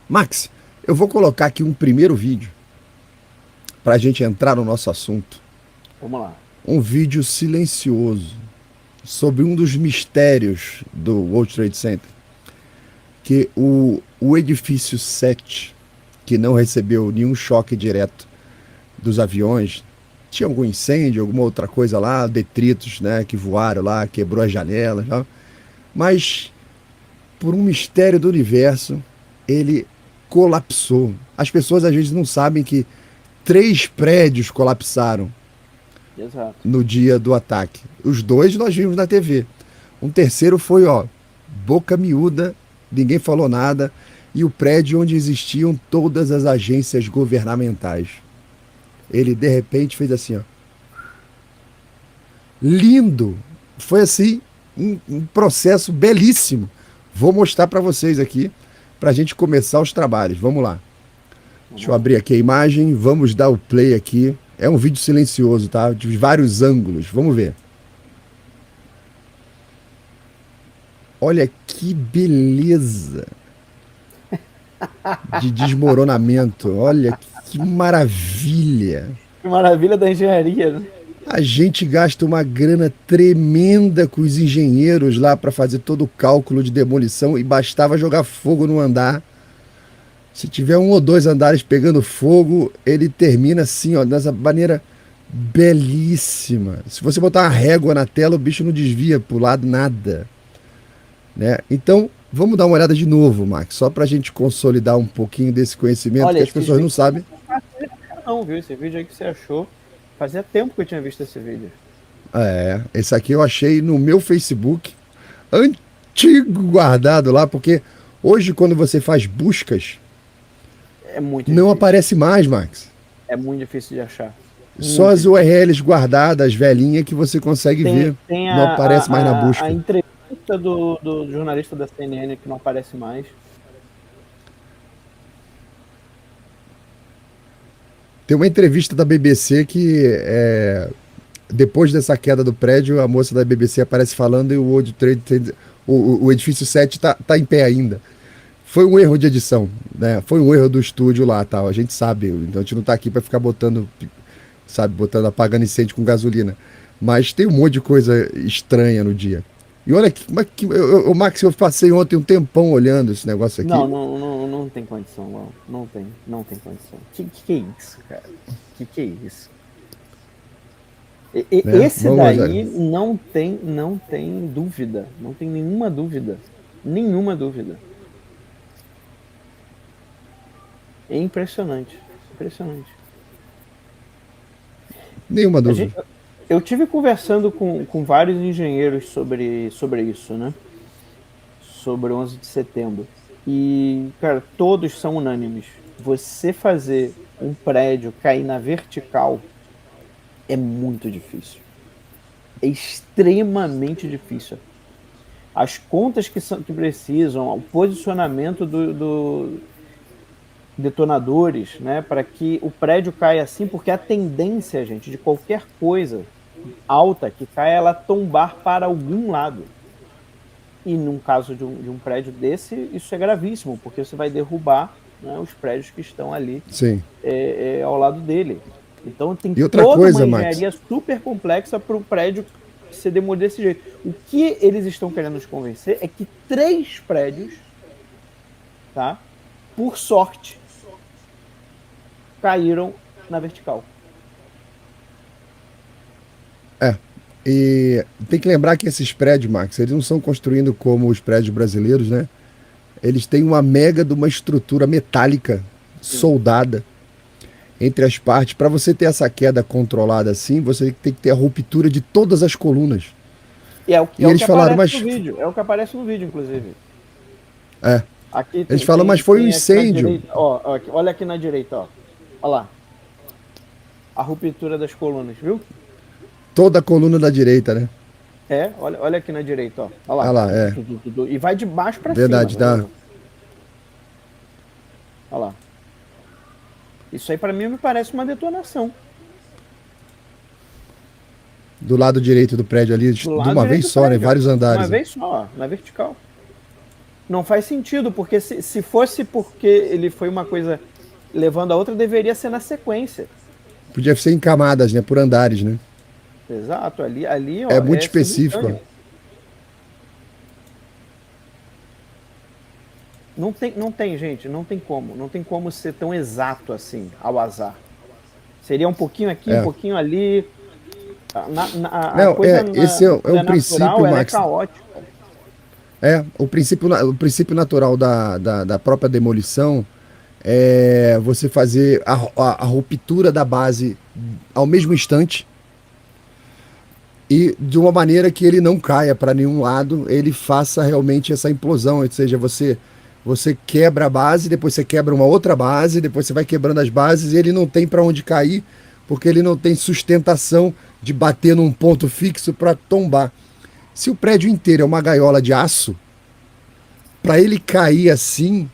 Max, eu vou colocar aqui um primeiro vídeo para a gente entrar no nosso assunto. Vamos lá. Um vídeo silencioso sobre um dos mistérios do World Trade Center, que o edifício 7, que não recebeu nenhum choque direto dos aviões, tinha algum incêndio, alguma outra coisa lá, detritos, né, que voaram lá, quebrou as janelas, tá? Mas por um mistério do universo, ele colapsou. As pessoas às vezes não sabem que 3 prédios colapsaram Exato. no dia do ataque. Os dois nós vimos na TV. Um terceiro foi, ó, boca miúda, ninguém falou nada, e o prédio onde existiam todas as agências governamentais. Ele de repente fez assim, ó. Lindo! Foi assim, um processo belíssimo. Vou mostrar para vocês aqui, para a gente começar os trabalhos. Vamos lá. Deixa Vamos eu lá. abrir aqui a imagem, vamos dar o play aqui. É um vídeo silencioso, tá? De vários ângulos. Vamos ver. Olha que beleza de desmoronamento. Olha que maravilha. Que maravilha da engenharia, né? A gente gasta uma grana tremenda com os engenheiros lá para fazer todo o cálculo de demolição e bastava jogar fogo no andar. Se tiver um ou dois andares pegando fogo, ele termina assim, ó, dessa maneira belíssima. Se você botar uma régua na tela, o bicho não desvia pro lado nada, né? Então, vamos dar uma olhada de novo, Max, só para a gente consolidar um pouquinho desse conhecimento Olha, que as esses pessoas não vídeos sabem. não, viu? Esse vídeo aí que você achou. Fazia tempo que eu tinha visto esse vídeo. É, esse aqui eu achei no meu Facebook, antigo guardado lá, porque hoje quando você faz buscas, É muito não difícil. aparece mais, Max. É muito difícil de achar. Só Muito as difícil. URLs guardadas, velhinha, que você consegue Tem, ver. tem Não aparece mais na a busca. entrevista do jornalista da CNN que não aparece mais. Tem uma entrevista da BBC que depois dessa queda do prédio, a moça da BBC aparece falando e o World Trade Center, o edifício 7 tá em pé ainda. Foi um erro de edição, né? Foi um erro do estúdio lá, tal. A gente sabe, então a gente não tá aqui para ficar botando, sabe, botando apagando incêndio com gasolina. Mas tem um monte de coisa estranha no dia. E olha que Max, eu passei ontem um tempão olhando esse negócio aqui. Não tem condição, não. Não tem condição. Que é isso, cara? Que é isso? Né? Esse Vamos lá. daí não tem dúvida. Não tem nenhuma dúvida. Nenhuma dúvida. É impressionante. Impressionante. Nenhuma A dúvida. gente, eu tive conversando com vários engenheiros sobre isso, né? Sobre 11 de setembro. E, cara, todos são unânimes. Você fazer um prédio cair na vertical é muito difícil. É extremamente difícil. As contas que precisam, o posicionamento do detonadores, né, para que o prédio caia assim, porque a tendência, gente, de qualquer coisa alta que caia, ela tombar para algum lado. E num caso de um prédio desse, isso é gravíssimo, porque você vai derrubar, né, os prédios que estão ali Sim. ao lado dele. Então tem E outra toda uma coisa, Max, engenharia super complexa para o prédio ser demolido desse jeito. O que eles estão querendo nos convencer é que 3 prédios, tá, por sorte, caíram na vertical. e tem que lembrar que esses prédios, Max, eles não são construindo como os prédios brasileiros, né? Eles têm uma mega de uma estrutura metálica Sim. soldada entre as partes. Para você ter essa queda controlada assim, você tem que ter a ruptura de todas as colunas. E é o, E é o eles que falaram, aparece no mas vídeo. É o que aparece no vídeo, inclusive. é, Aqui eles tem, falam, mas tem, foi um tem aqui na incêndio. direita. Olha aqui na direita, ó. Olha lá. A ruptura das colunas, viu? Toda a coluna da direita, né? Olha aqui na direita, ó. Olha Ah lá. lá, é. E vai de baixo para cima. Verdade, tá. Olha lá. Isso aí para mim me parece uma detonação. Do lado direito do prédio ali, Do de lado uma direito vez do só, né? prédio. Vários Uma andares. Né? vez só, ó, na vertical. Não faz sentido, porque se fosse porque ele foi uma coisa levando a outra, deveria ser na sequência. Podia ser em camadas, né? Por andares, né? Exato, ali É ó, muito é específico. simultâneo. Não tem, gente, não tem como ser tão exato assim, ao azar. Seria um pouquinho aqui, um É. pouquinho ali. A Não, coisa esse é quando um é natural, princípio, ela é Max. caótica. O princípio natural da própria demolição é você fazer a ruptura da base ao mesmo instante e de uma maneira que ele não caia para nenhum lado, ele faça realmente essa implosão, ou seja, você quebra a base, depois você quebra uma outra base, depois você vai quebrando as bases e ele não tem para onde cair, porque ele não tem sustentação de bater num ponto fixo para tombar. Se o prédio inteiro é uma gaiola de aço, para ele cair assim,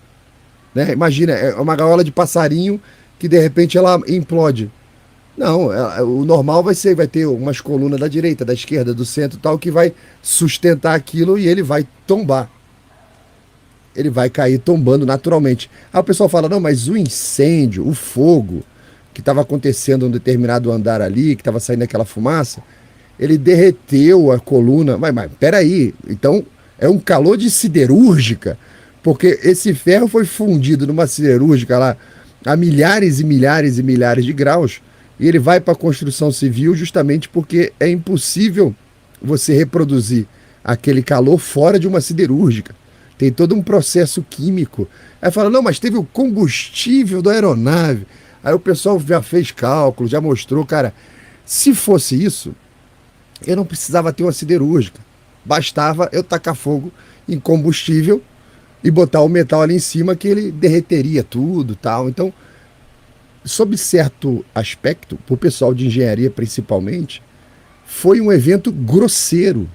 né? Imagina, é uma gaiola de passarinho que de repente ela implode. Não, o normal vai ter umas colunas da direita, da esquerda, do centro e tal, que vai sustentar aquilo e ele vai tombar. Ele vai cair tombando naturalmente. Aí o pessoal fala, não, mas o incêndio, o fogo que estava acontecendo em um determinado andar ali, que estava saindo aquela fumaça, ele derreteu a coluna. Mas peraí, então é um calor de siderúrgica, porque esse ferro foi fundido numa siderúrgica lá a milhares e milhares e milhares de graus, e ele vai para a construção civil justamente porque é impossível você reproduzir aquele calor fora de uma siderúrgica. Tem todo um processo químico. Aí fala, não, mas teve o combustível da aeronave. Aí o pessoal já fez cálculo, já mostrou, cara, se fosse isso, eu não precisava ter uma siderúrgica. Bastava eu tacar fogo em combustível e botar o metal ali em cima que ele derreteria tudo, tal. Então, sob certo aspecto, para o pessoal de engenharia principalmente, foi um evento grosseiro.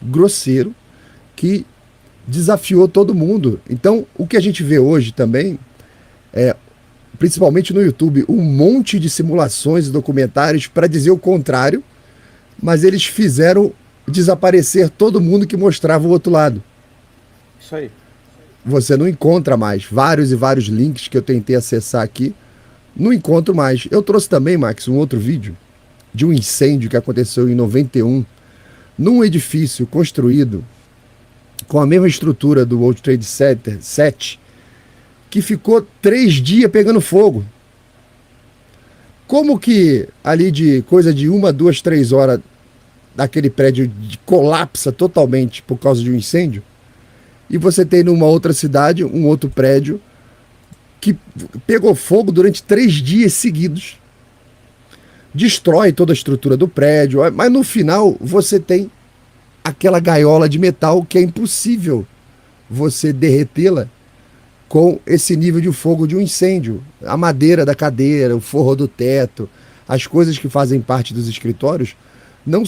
Grosseiro, que desafiou todo mundo. Então, o que a gente vê hoje também, principalmente no YouTube, um monte de simulações e documentários para dizer o contrário, mas eles fizeram desaparecer todo mundo que mostrava o outro lado. Isso aí. Você não encontra mais. Vários e vários links que eu tentei acessar aqui, não encontro mais. Eu trouxe também, Max, um outro vídeo de um incêndio que aconteceu em 91, num edifício construído com a mesma estrutura do World Trade Center 7, que ficou 3 dias pegando fogo. Como que ali de coisa de 1, 2, 3 horas daquele prédio colapsa totalmente por causa de um incêndio, e você tem numa outra cidade um outro prédio que pegou fogo durante 3 dias seguidos, destrói toda a estrutura do prédio, mas no final você tem aquela gaiola de metal que é impossível você derretê-la com esse nível de fogo de um incêndio. A madeira da cadeira, o forro do teto, as coisas que fazem parte dos escritórios não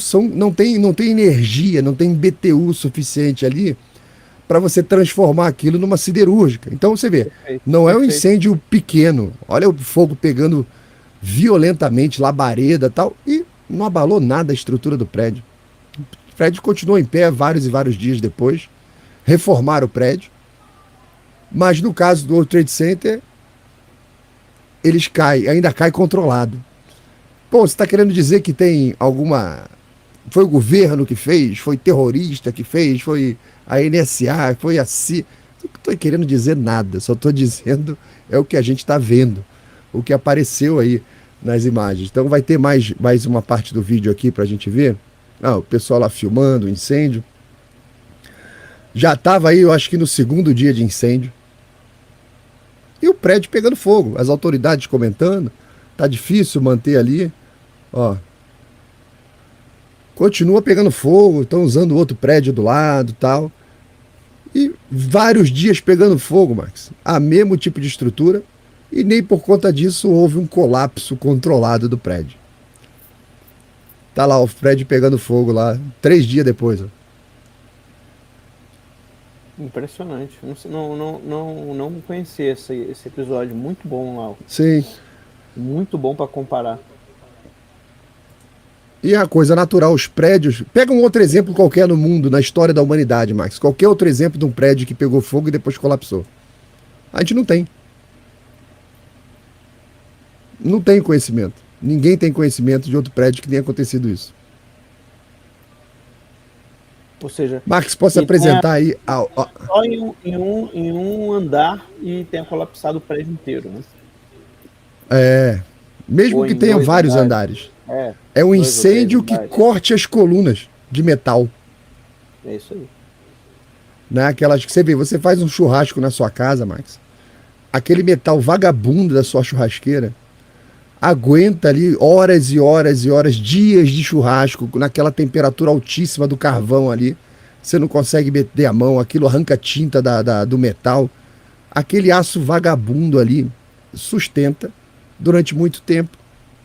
tem energia, não tem BTU suficiente ali para você transformar aquilo numa siderúrgica. Então você vê, Perfeito, não é um perfeito. incêndio pequeno. Olha o fogo pegando violentamente, labareda e tal, e não abalou nada a estrutura do prédio. O prédio continuou em pé vários e vários dias depois. Reformaram o prédio. Mas no caso do World Trade Center, eles caem, ainda cai controlado. Pô, você está querendo dizer que tem alguma. Foi o governo que fez? Foi terrorista que fez? Foi a NSA? Foi a CIA? Não estou querendo dizer nada, só estou dizendo é o que a gente está vendo, o que apareceu aí nas imagens. Então vai ter mais uma parte do vídeo aqui para a gente ver. O pessoal lá filmando o incêndio. Já estava aí, eu acho que no segundo dia de incêndio. E o prédio pegando fogo. As autoridades comentando. Tá difícil manter ali. Ó. Continua pegando fogo. Estão usando outro prédio do lado e tal. E vários dias pegando fogo, Max. A mesmo tipo de estrutura. E nem por conta disso houve um colapso controlado do prédio. Tá lá o prédio pegando fogo lá. 3 dias depois, ó. Impressionante. Não conhecia esse episódio. Muito bom, Lau. Sim. Muito bom para comparar. E a coisa natural, os prédios. Pega um outro exemplo qualquer no mundo, na história da humanidade, Max. Qualquer outro exemplo de um prédio que pegou fogo e depois colapsou. A gente não tem. Não tem conhecimento. Ninguém tem conhecimento de outro prédio que tenha acontecido isso. Ou seja, Max, posso que tenha apresentar aí. só em um andar e tenha colapsado o prédio inteiro, né? Mesmo Ou que em tenha dois vários andares. andares. É, É um 2 ou 3 incêndio que andares. corte as colunas de metal. É isso aí. Né? Aquelas que você vê, você faz um churrasco na sua casa, Max. Aquele metal vagabundo da sua churrasqueira aguenta ali horas e horas e horas, dias de churrasco, naquela temperatura altíssima do carvão ali. Você não consegue meter a mão, aquilo arranca tinta do metal. Aquele aço vagabundo ali sustenta durante muito tempo,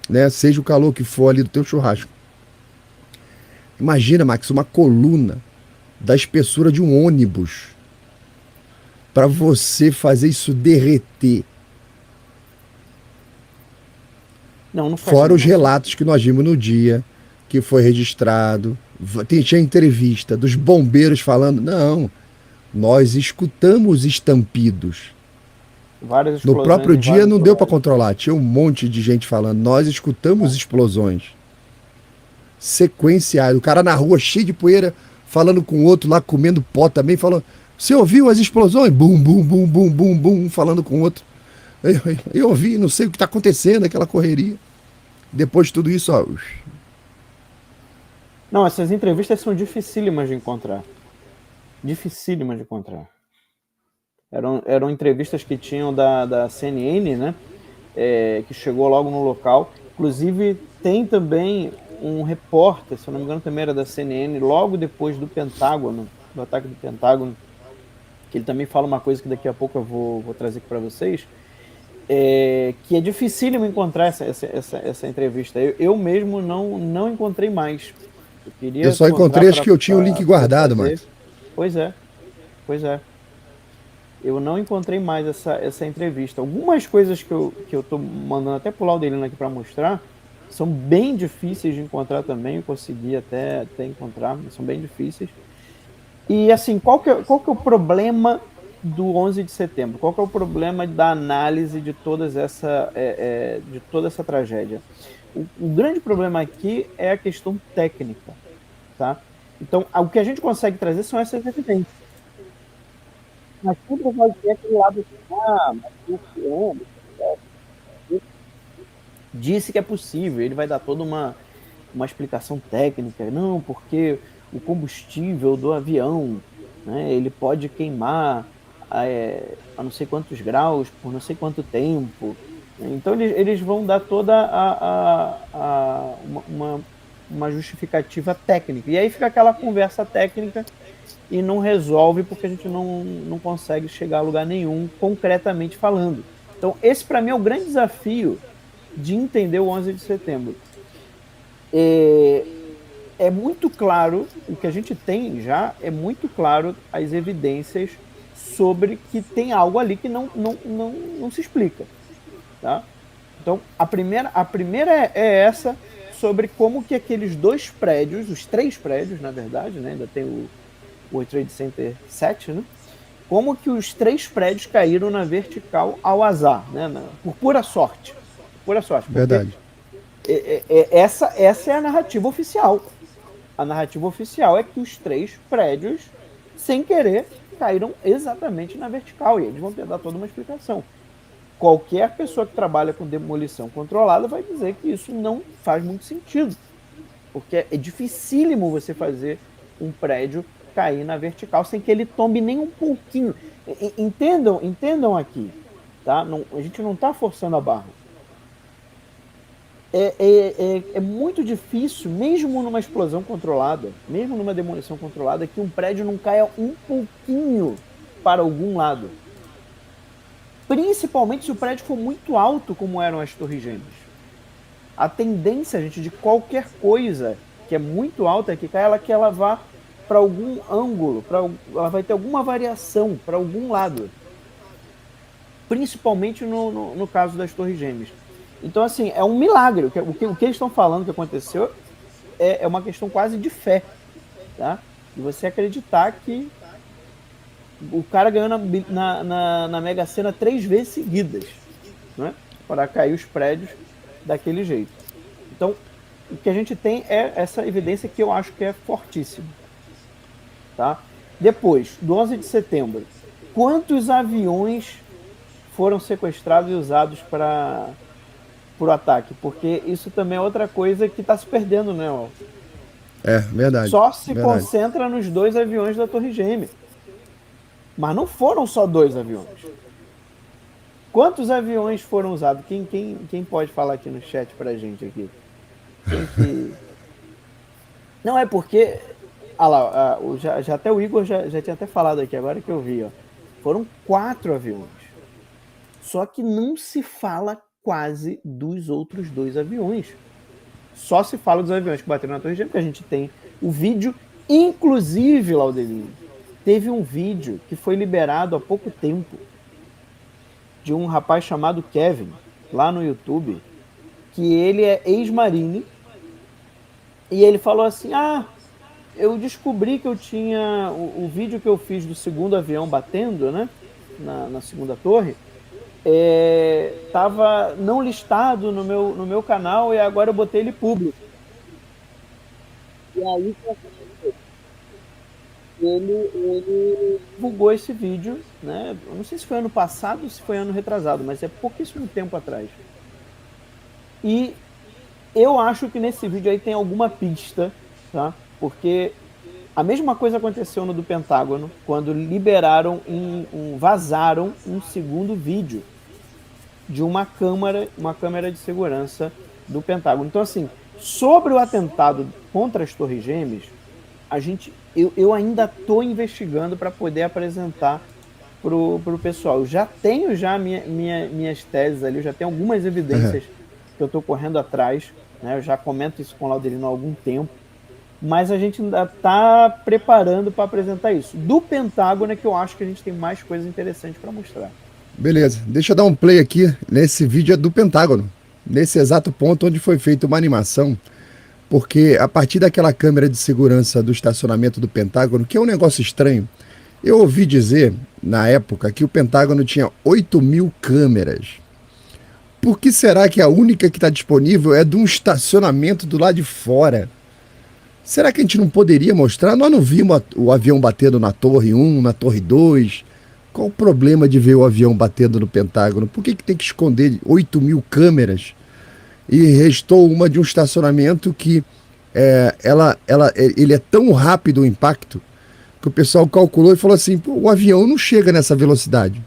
né? Seja o calor que for ali do teu churrasco. Imagina, Max, uma coluna da espessura de um ônibus para você fazer isso derreter. Não faz Fora os menor sentido. relatos que nós vimos no dia, que foi registrado. Tinha entrevista dos bombeiros falando: não, nós escutamos estampidos. Várias No explosões próprio em dia vários não deu para lugares. controlar, tinha um monte de gente falando: nós escutamos explosões sequenciais. O cara na rua cheio de poeira, falando com o outro lá, comendo pó também, falando: você ouviu as explosões? Bum, bum, bum, bum, bum, bum, falando com o outro. Eu ouvi, não sei o que está acontecendo, aquela correria. Depois de tudo isso, ó. Não, essas entrevistas são dificílimas de encontrar. Dificílimas de encontrar. Eram entrevistas que tinham da CNN, né? Que chegou logo no local. Inclusive, tem também um repórter, se eu não me engano, também era da CNN, logo depois do Pentágono, do ataque do Pentágono, que ele também fala uma coisa que daqui a pouco eu vou trazer aqui para vocês, que é dificílimo encontrar essa entrevista. Eu mesmo não encontrei mais. Eu Eu queria só encontrar encontrei, acho para que eu tinha o link guardado, trazer. Max. Pois é, pois é. Eu não encontrei mais essa entrevista. Algumas coisas que eu tô mandando até pro Laudelino aqui para mostrar são bem difíceis de encontrar também. Eu consegui até encontrar, mas são bem difíceis. E assim, qual que é o problema do 11 de setembro? Qual que é o problema da análise de toda essa tragédia? O grande problema aqui é a questão técnica, tá? Então, o que a gente consegue trazer são essas evidências. Mas sempre vai ter aquele lado assim, mas o fulano disse que é possível, ele vai dar toda uma explicação técnica, não, porque o combustível do avião, né, ele pode queimar a não sei quantos graus por não sei quanto tempo. Então eles vão dar toda uma justificativa técnica. E aí fica aquela conversa técnica e não resolve porque a gente não consegue chegar a lugar nenhum concretamente falando. Então esse para mim é o grande desafio de entender o 11 de setembro. É muito claro, o que a gente tem já é muito claro as evidências sobre que tem algo ali que não se explica. Tá? Então, a primeira é essa, sobre como que aqueles dois prédios, os 3 prédios, na verdade, né? Ainda tem o World Trade Center 7, né? Como que os 3 prédios caíram na vertical ao azar, né? Por pura sorte. Pura sorte. Porque Verdade. essa é a narrativa oficial. A narrativa oficial é que os 3 prédios, sem querer, caíram exatamente na vertical. E eles vão ter dar toda uma explicação. Qualquer pessoa que trabalha com demolição controlada vai dizer que isso não faz muito sentido. Porque é dificílimo você fazer um prédio cair na vertical sem que ele tombe nem um pouquinho. Entendam aqui. Tá? A gente não está forçando a barra. É muito difícil, mesmo numa explosão controlada, mesmo numa demolição controlada, que um prédio não caia um pouquinho para algum lado. Principalmente se o prédio for muito alto, como eram as Torres Gêmeas. A tendência, gente, de qualquer coisa que é muito alta é que caia, que ela vá para algum ângulo, ela vai ter alguma variação para algum lado. Principalmente no caso das Torres Gêmeas. Então, assim, é um milagre. O que eles estão falando que aconteceu é uma questão quase de fé, tá? E você acreditar que o cara ganhou na Mega Sena 3 vezes seguidas, né? Para cair os prédios daquele jeito. Então, o que a gente tem é essa evidência que eu acho que é fortíssima. Tá? Depois, do 11 de setembro, quantos aviões foram sequestrados e usados para o ataque? Porque isso também é outra coisa que está se perdendo, né? Ó? Verdade. Só se Verdade. concentra nos 2 aviões da Torre Gêmea. Mas não foram só 2 aviões. Quantos aviões foram usados? Quem pode falar aqui no chat pra gente aqui? Não, é porque... Ah lá, já até o Igor já tinha até falado aqui, agora que eu vi. Ó. Foram 4 aviões. Só que não se fala quase dos outros 2 aviões. Só se fala dos aviões que bateram na Torre Gêmea, porque a gente tem o vídeo. Inclusive, Laudelino, teve um vídeo que foi liberado há pouco tempo de um rapaz chamado Kevin, lá no YouTube, que ele é ex-marine, e ele falou assim, eu descobri que eu tinha o vídeo que eu fiz do segundo avião batendo, né, na segunda torre, estava não listado no meu canal e agora eu botei ele público. E aí ele divulgou esse vídeo, né? Eu não sei se foi ano passado ou se foi ano retrasado, mas é pouquíssimo tempo atrás. E eu acho que nesse vídeo aí tem alguma pista, tá? Porque a mesma coisa aconteceu no do Pentágono, quando liberaram, vazaram um segundo vídeo de uma câmera de segurança do Pentágono. Então, assim, sobre o atentado contra as Torres Gêmeas, eu ainda estou investigando para poder apresentar pro pessoal. Eu já tenho minhas teses ali, eu já tenho algumas evidências que eu estou correndo atrás, né? Eu já comento isso com o Laudelino há algum tempo, mas a gente ainda está preparando para apresentar isso. Do Pentágono é que eu acho que a gente tem mais coisas interessantes para mostrar. Beleza, deixa eu dar um play aqui nesse vídeo do Pentágono, nesse exato ponto onde foi feita uma animação, porque a partir daquela câmera de segurança do estacionamento do Pentágono, que é um negócio estranho, eu ouvi dizer, na época, que o Pentágono tinha 8.000 câmeras. Por que será que a única que está disponível é de um estacionamento do lado de fora? Será que a gente não poderia mostrar? Nós não vimos o avião batendo na Torre 1, na Torre 2. Qual o problema de ver o avião batendo no Pentágono? Por que tem que esconder 8.000 câmeras? E restou uma de um estacionamento que ele é tão rápido o impacto que o pessoal calculou e falou assim, o avião não chega nessa velocidade.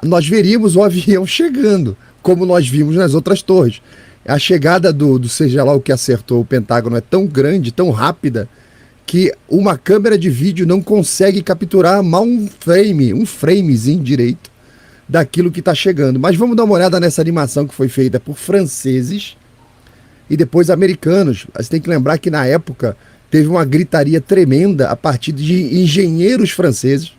Nós veríamos o avião chegando, como nós vimos nas outras torres. A chegada do seja lá o que acertou o Pentágono é tão grande, tão rápida, que uma câmera de vídeo não consegue capturar mal um framezinho direito daquilo que está chegando. Mas vamos dar uma olhada nessa animação que foi feita por franceses e depois americanos. Você tem que lembrar que na época teve uma gritaria tremenda a partir de engenheiros franceses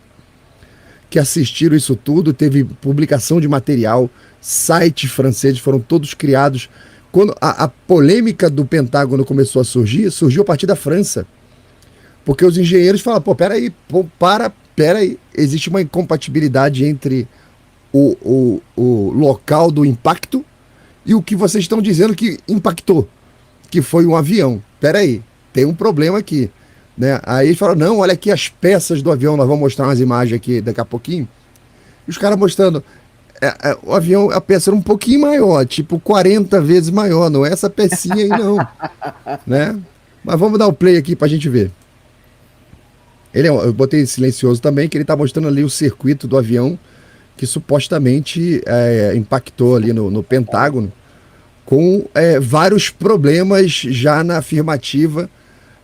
que assistiram isso tudo, teve publicação de material, sites franceses foram todos criados. Quando a polêmica do Pentágono começou a surgir, surgiu a partir da França. Porque os engenheiros falam, peraí, existe uma incompatibilidade entre o local do impacto e o que vocês estão dizendo que impactou, que foi um avião. Peraí, tem um problema aqui. Né? Aí eles falaram, não, olha aqui as peças do avião, nós vamos mostrar umas imagens aqui daqui a pouquinho. E os caras mostrando, o avião, a peça era um pouquinho maior, tipo 40 vezes maior, não é essa pecinha aí não. Né? Mas vamos dar o play aqui pra gente ver. Eu botei silencioso também, que ele tá mostrando ali o circuito do avião que supostamente impactou ali no Pentágono, com vários problemas já na afirmativa.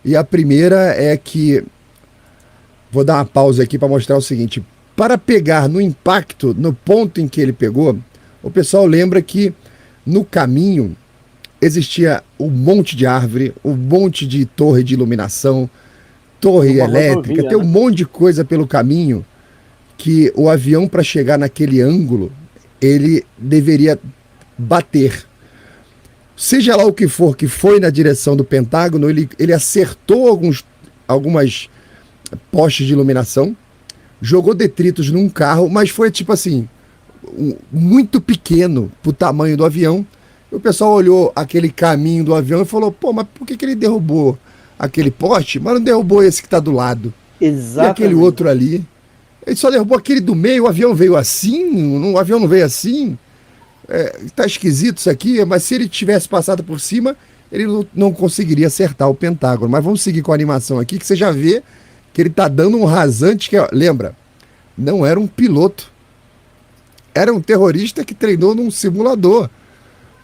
E a primeira é que, vou dar uma pausa aqui para mostrar o seguinte, para pegar no impacto, no ponto em que ele pegou, o pessoal lembra que no caminho existia um monte de árvore, um monte de torre de iluminação, torre elétrica, tem um monte de coisa pelo caminho que o avião, para chegar naquele ângulo, ele deveria bater. seja lá o que for que foi na direção do Pentágono, ele acertou algumas postes de iluminação, jogou detritos num carro, mas foi tipo assim, muito pequeno pro tamanho do avião. E o pessoal olhou aquele caminho do avião e falou, pô, mas por que ele derrubou aquele poste, mas não derrubou esse que tá do lado? E aquele Exatamente. outro ali? Ele só derrubou aquele do meio, o avião veio assim, o avião não veio assim. Tá esquisito isso aqui, mas se ele tivesse passado por cima, ele não conseguiria acertar o Pentágono. Mas vamos seguir com a animação aqui, que você já vê que ele tá dando um rasante que, lembra, não era um piloto, era um terrorista que treinou num simulador.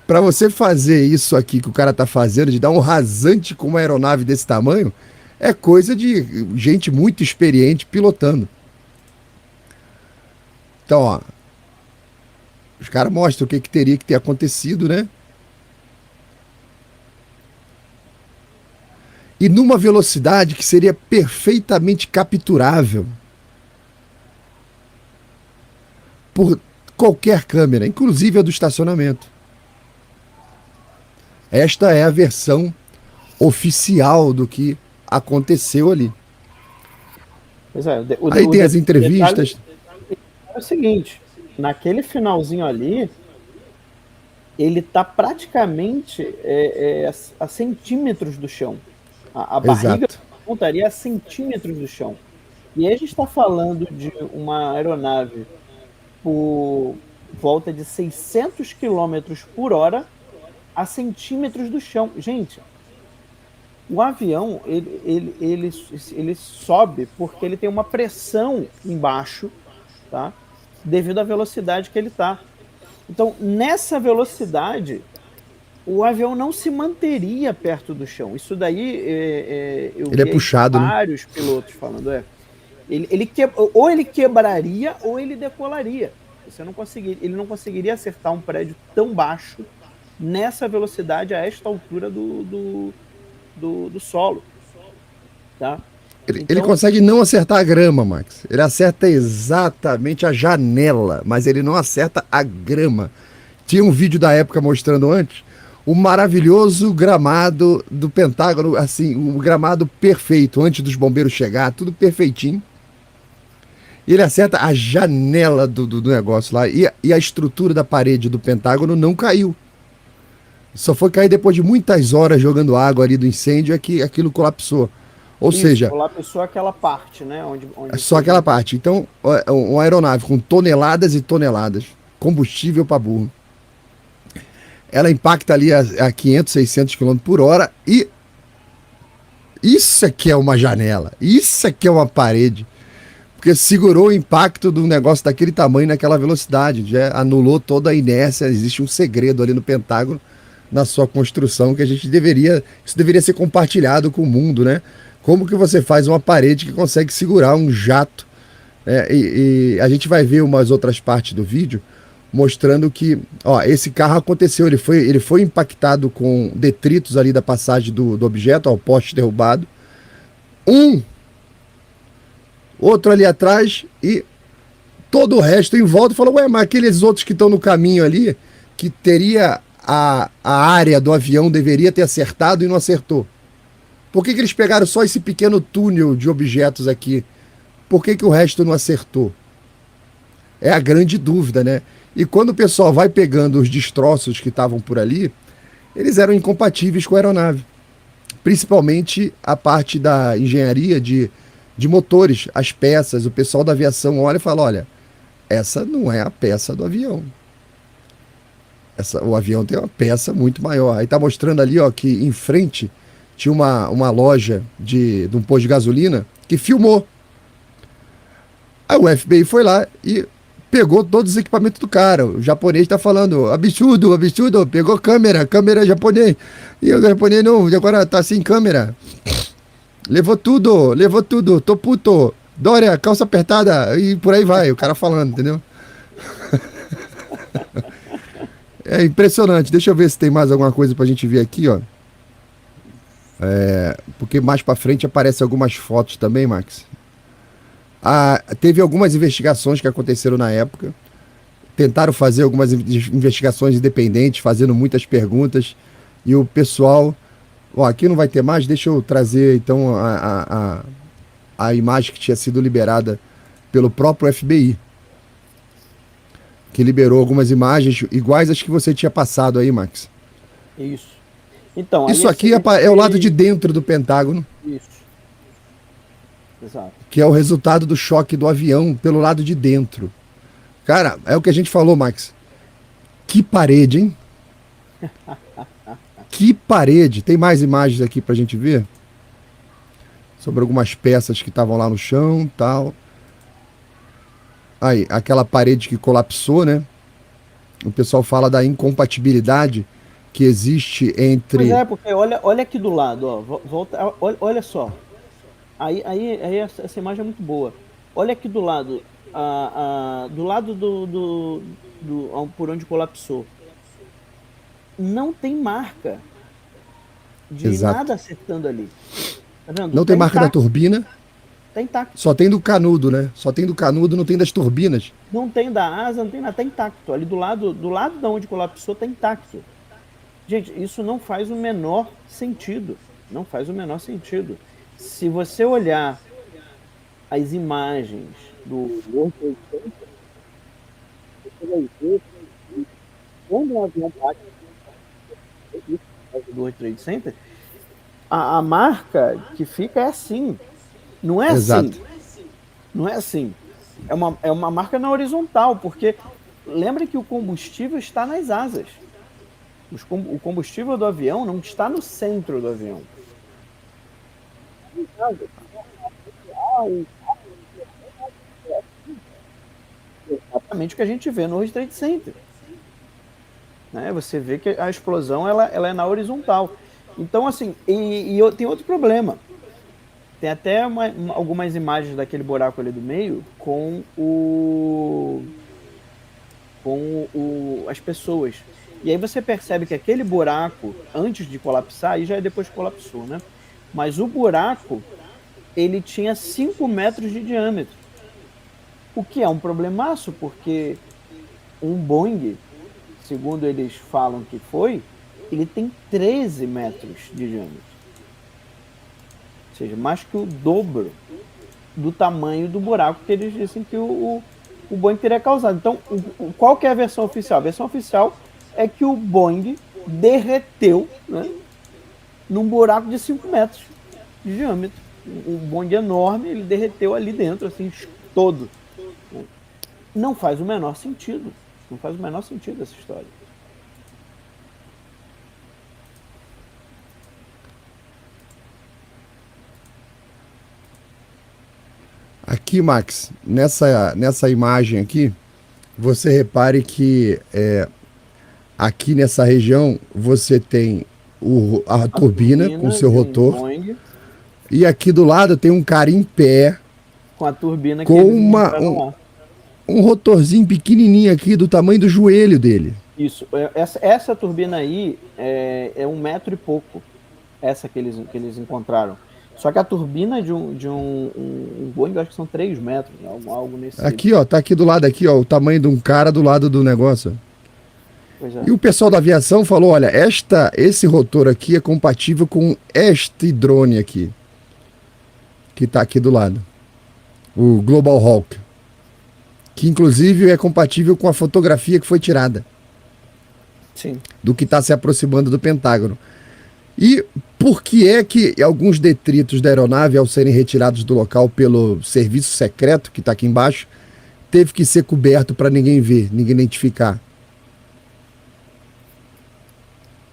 Para você fazer isso aqui que o cara tá fazendo, de dar um rasante com uma aeronave desse tamanho, é coisa de gente muito experiente pilotando. Então, ó, os caras mostram o que teria que ter acontecido, né? E numa velocidade que seria perfeitamente capturável por qualquer câmera, inclusive a do estacionamento. Esta é a versão oficial do que aconteceu ali. Pois é, Aí tem as detalhe entrevistas. é o seguinte, naquele finalzinho ali, ele tá praticamente a centímetros do chão. A barriga Exato. estaria a centímetros do chão. E aí a gente está falando de uma aeronave por volta de 600 quilômetros por hora a centímetros do chão. Gente, o avião ele sobe porque ele tem uma pressão embaixo, tá? Devido à velocidade que ele está. Então, nessa velocidade, o avião não se manteria perto do chão. Isso daí eu Ele é vi puxado, né? vários pilotos falando. Ou ele quebraria ou ele decolaria. Ele não conseguiria acertar um prédio tão baixo nessa velocidade a esta altura do solo. Tá? Ele consegue não acertar a grama, Max. Ele acerta exatamente a janela, mas ele não acerta a grama. Tinha um vídeo da época mostrando antes o maravilhoso gramado do Pentágono, assim, o gramado perfeito, antes dos bombeiros chegar, tudo perfeitinho. E ele acerta a janela do negócio lá. E a estrutura da parede do Pentágono não caiu. Só foi cair depois de muitas horas jogando água ali do incêndio, é que aquilo colapsou. Ou seja, colapsou aquela parte, né? Onde só aquela parte. Então, uma aeronave com toneladas e toneladas, combustível para burro, ela impacta ali a 500, 600 km por hora e isso aqui é uma janela, isso aqui é uma parede, porque segurou o impacto do negócio daquele tamanho naquela velocidade, já anulou toda a inércia. Existe um segredo ali no Pentágono na sua construção que isso deveria ser compartilhado com o mundo, né? Como que você faz uma parede que consegue segurar um jato? E a gente vai ver umas outras partes do vídeo mostrando que, ó, esse carro aconteceu, ele foi impactado com detritos ali da passagem do objeto, ó, o poste derrubado. Outro ali atrás e todo o resto em volta. Falou, ué, mas aqueles outros que estão no caminho ali, que teria a área do avião deveria ter acertado e não acertou. Por que eles pegaram só esse pequeno túnel de objetos aqui? Por que o resto não acertou? É a grande dúvida, né? E quando o pessoal vai pegando os destroços que estavam por ali, eles eram incompatíveis com a aeronave. Principalmente a parte da engenharia de motores, as peças. O pessoal da aviação olha e fala, olha, essa não é a peça do avião. O avião tem uma peça muito maior. Aí tá mostrando ali, ó, que em frente tinha uma loja de um posto de gasolina que filmou. Aí o FBI foi lá e pegou todos os equipamentos do cara. O japonês tá falando, absurdo, absurdo, pegou câmera japonês. E o japonês não, agora tá sem câmera. Levou tudo, tô puto. Dória, calça apertada, e por aí vai, o cara falando, entendeu? É impressionante. Deixa eu ver se tem mais alguma coisa pra gente ver aqui, ó. Porque mais pra frente aparecem algumas fotos também, Max. Teve algumas investigações que aconteceram na época. Tentaram fazer algumas investigações independentes, fazendo muitas perguntas. e o pessoal, ó, aqui não vai ter mais, deixa eu trazer então a imagem que tinha sido liberada pelo próprio FBI, que liberou algumas imagens iguais às que você tinha passado aí, Max. Isso. Então, aí Isso aqui é o lado de dentro do Pentágono, Isso. Exato. que é o resultado do choque do avião pelo lado de dentro. Cara, é o que a gente falou, Max. Que parede, hein? Que parede. Tem mais imagens aqui pra gente ver? Sobre algumas peças que estavam lá no chão, tal. Aí, aquela parede que colapsou, né? O pessoal fala da incompatibilidade que existe Pois entre... é, porque olha aqui do lado, ó. Volta, olha só. Aí essa imagem é muito boa. Olha aqui do lado, do lado por onde colapsou. Não tem marca de Exato. nada acertando ali. Tá vendo? Não tem Tá marca da intacto, turbina, tá intacto. só tem do canudo, né? Só tem do canudo, não tem das turbinas. Não tem da asa, não tem nada, tá intacto. Ali do lado da onde colapsou, tá intacto. Gente, isso não faz o menor sentido. Não faz o menor sentido. Se você olhar as imagens do World Trade Center, você vai ver que quando o avião bate do World Trade Center, a marca que fica é assim. Não é assim. Exato. Não é assim. É uma marca na horizontal, porque lembra que o combustível está nas asas. O combustível do avião não está no centro do avião. Exatamente o que a gente vê no World Trade Center. Né? Você vê que a explosão ela é na horizontal. Então, assim, tem outro problema. Tem até algumas imagens daquele buraco ali do meio com as pessoas. E aí você percebe que aquele buraco, antes de colapsar, aí já é depois que colapsou, né? Mas o buraco, ele tinha 5 metros de diâmetro. O que é um problemaço, porque um Boeing, segundo eles falam que foi, ele tem 13 metros de diâmetro. Ou seja, mais que o dobro do tamanho do buraco que eles dizem que o Boeing teria causado. Então, qual que é a versão oficial? A versão oficial é que o Boeing derreteu, né, num buraco de 5 metros de diâmetro. Um Boeing enorme, ele derreteu ali dentro, assim, todo. Não faz o menor sentido. Não faz o menor sentido essa história. Aqui, Max, nessa imagem aqui, você repare que aqui nessa região você tem a turbina com seu rotor. Boeing, E aqui do lado tem um cara em pé com a turbina que com eles mostraram lá. um rotorzinho pequenininho aqui do tamanho do joelho dele. Isso. Essa turbina aí é 1 metro e pouco. Essa que eles encontraram. Só que a turbina de um Boeing, eu acho que são 3 metros, algo nesse... Aqui, ó, tá aqui do lado aqui, ó, o tamanho de um cara do lado do negócio. Pois é. E o pessoal da aviação falou, olha, esse rotor aqui é compatível com este drone aqui, que tá aqui do lado. O Global Hawk. Que inclusive é compatível com a fotografia que foi tirada. Sim. Do que está se aproximando do Pentágono. E por que é que alguns detritos da aeronave, ao serem retirados do local pelo serviço secreto, que está aqui embaixo, teve que ser coberto para ninguém ver, ninguém identificar?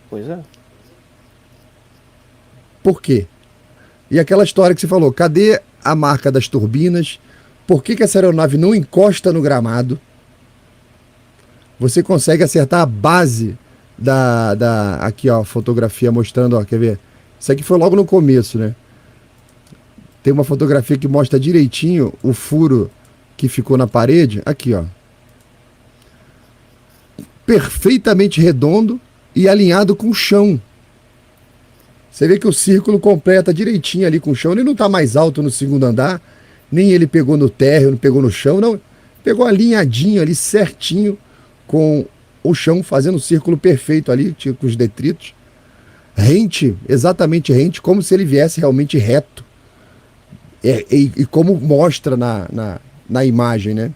Pois é. Por quê? E aquela história que você falou, cadê a marca das turbinas? Por que essa aeronave não encosta no gramado? Você consegue acertar a base aqui, ó, fotografia mostrando, ó, quer ver? Isso aqui foi logo no começo, né? Tem uma fotografia que mostra direitinho o furo que ficou na parede. Aqui, ó. Perfeitamente redondo e alinhado com o chão. Você vê que o círculo completa direitinho ali com o chão. Ele não está mais alto no segundo andar, nem ele pegou no térreo, não pegou no chão, não. Pegou alinhadinho ali, certinho, com o chão, fazendo um círculo perfeito ali, com os detritos. rente, exatamente rente, como se ele viesse realmente reto. E como mostra na imagem, né?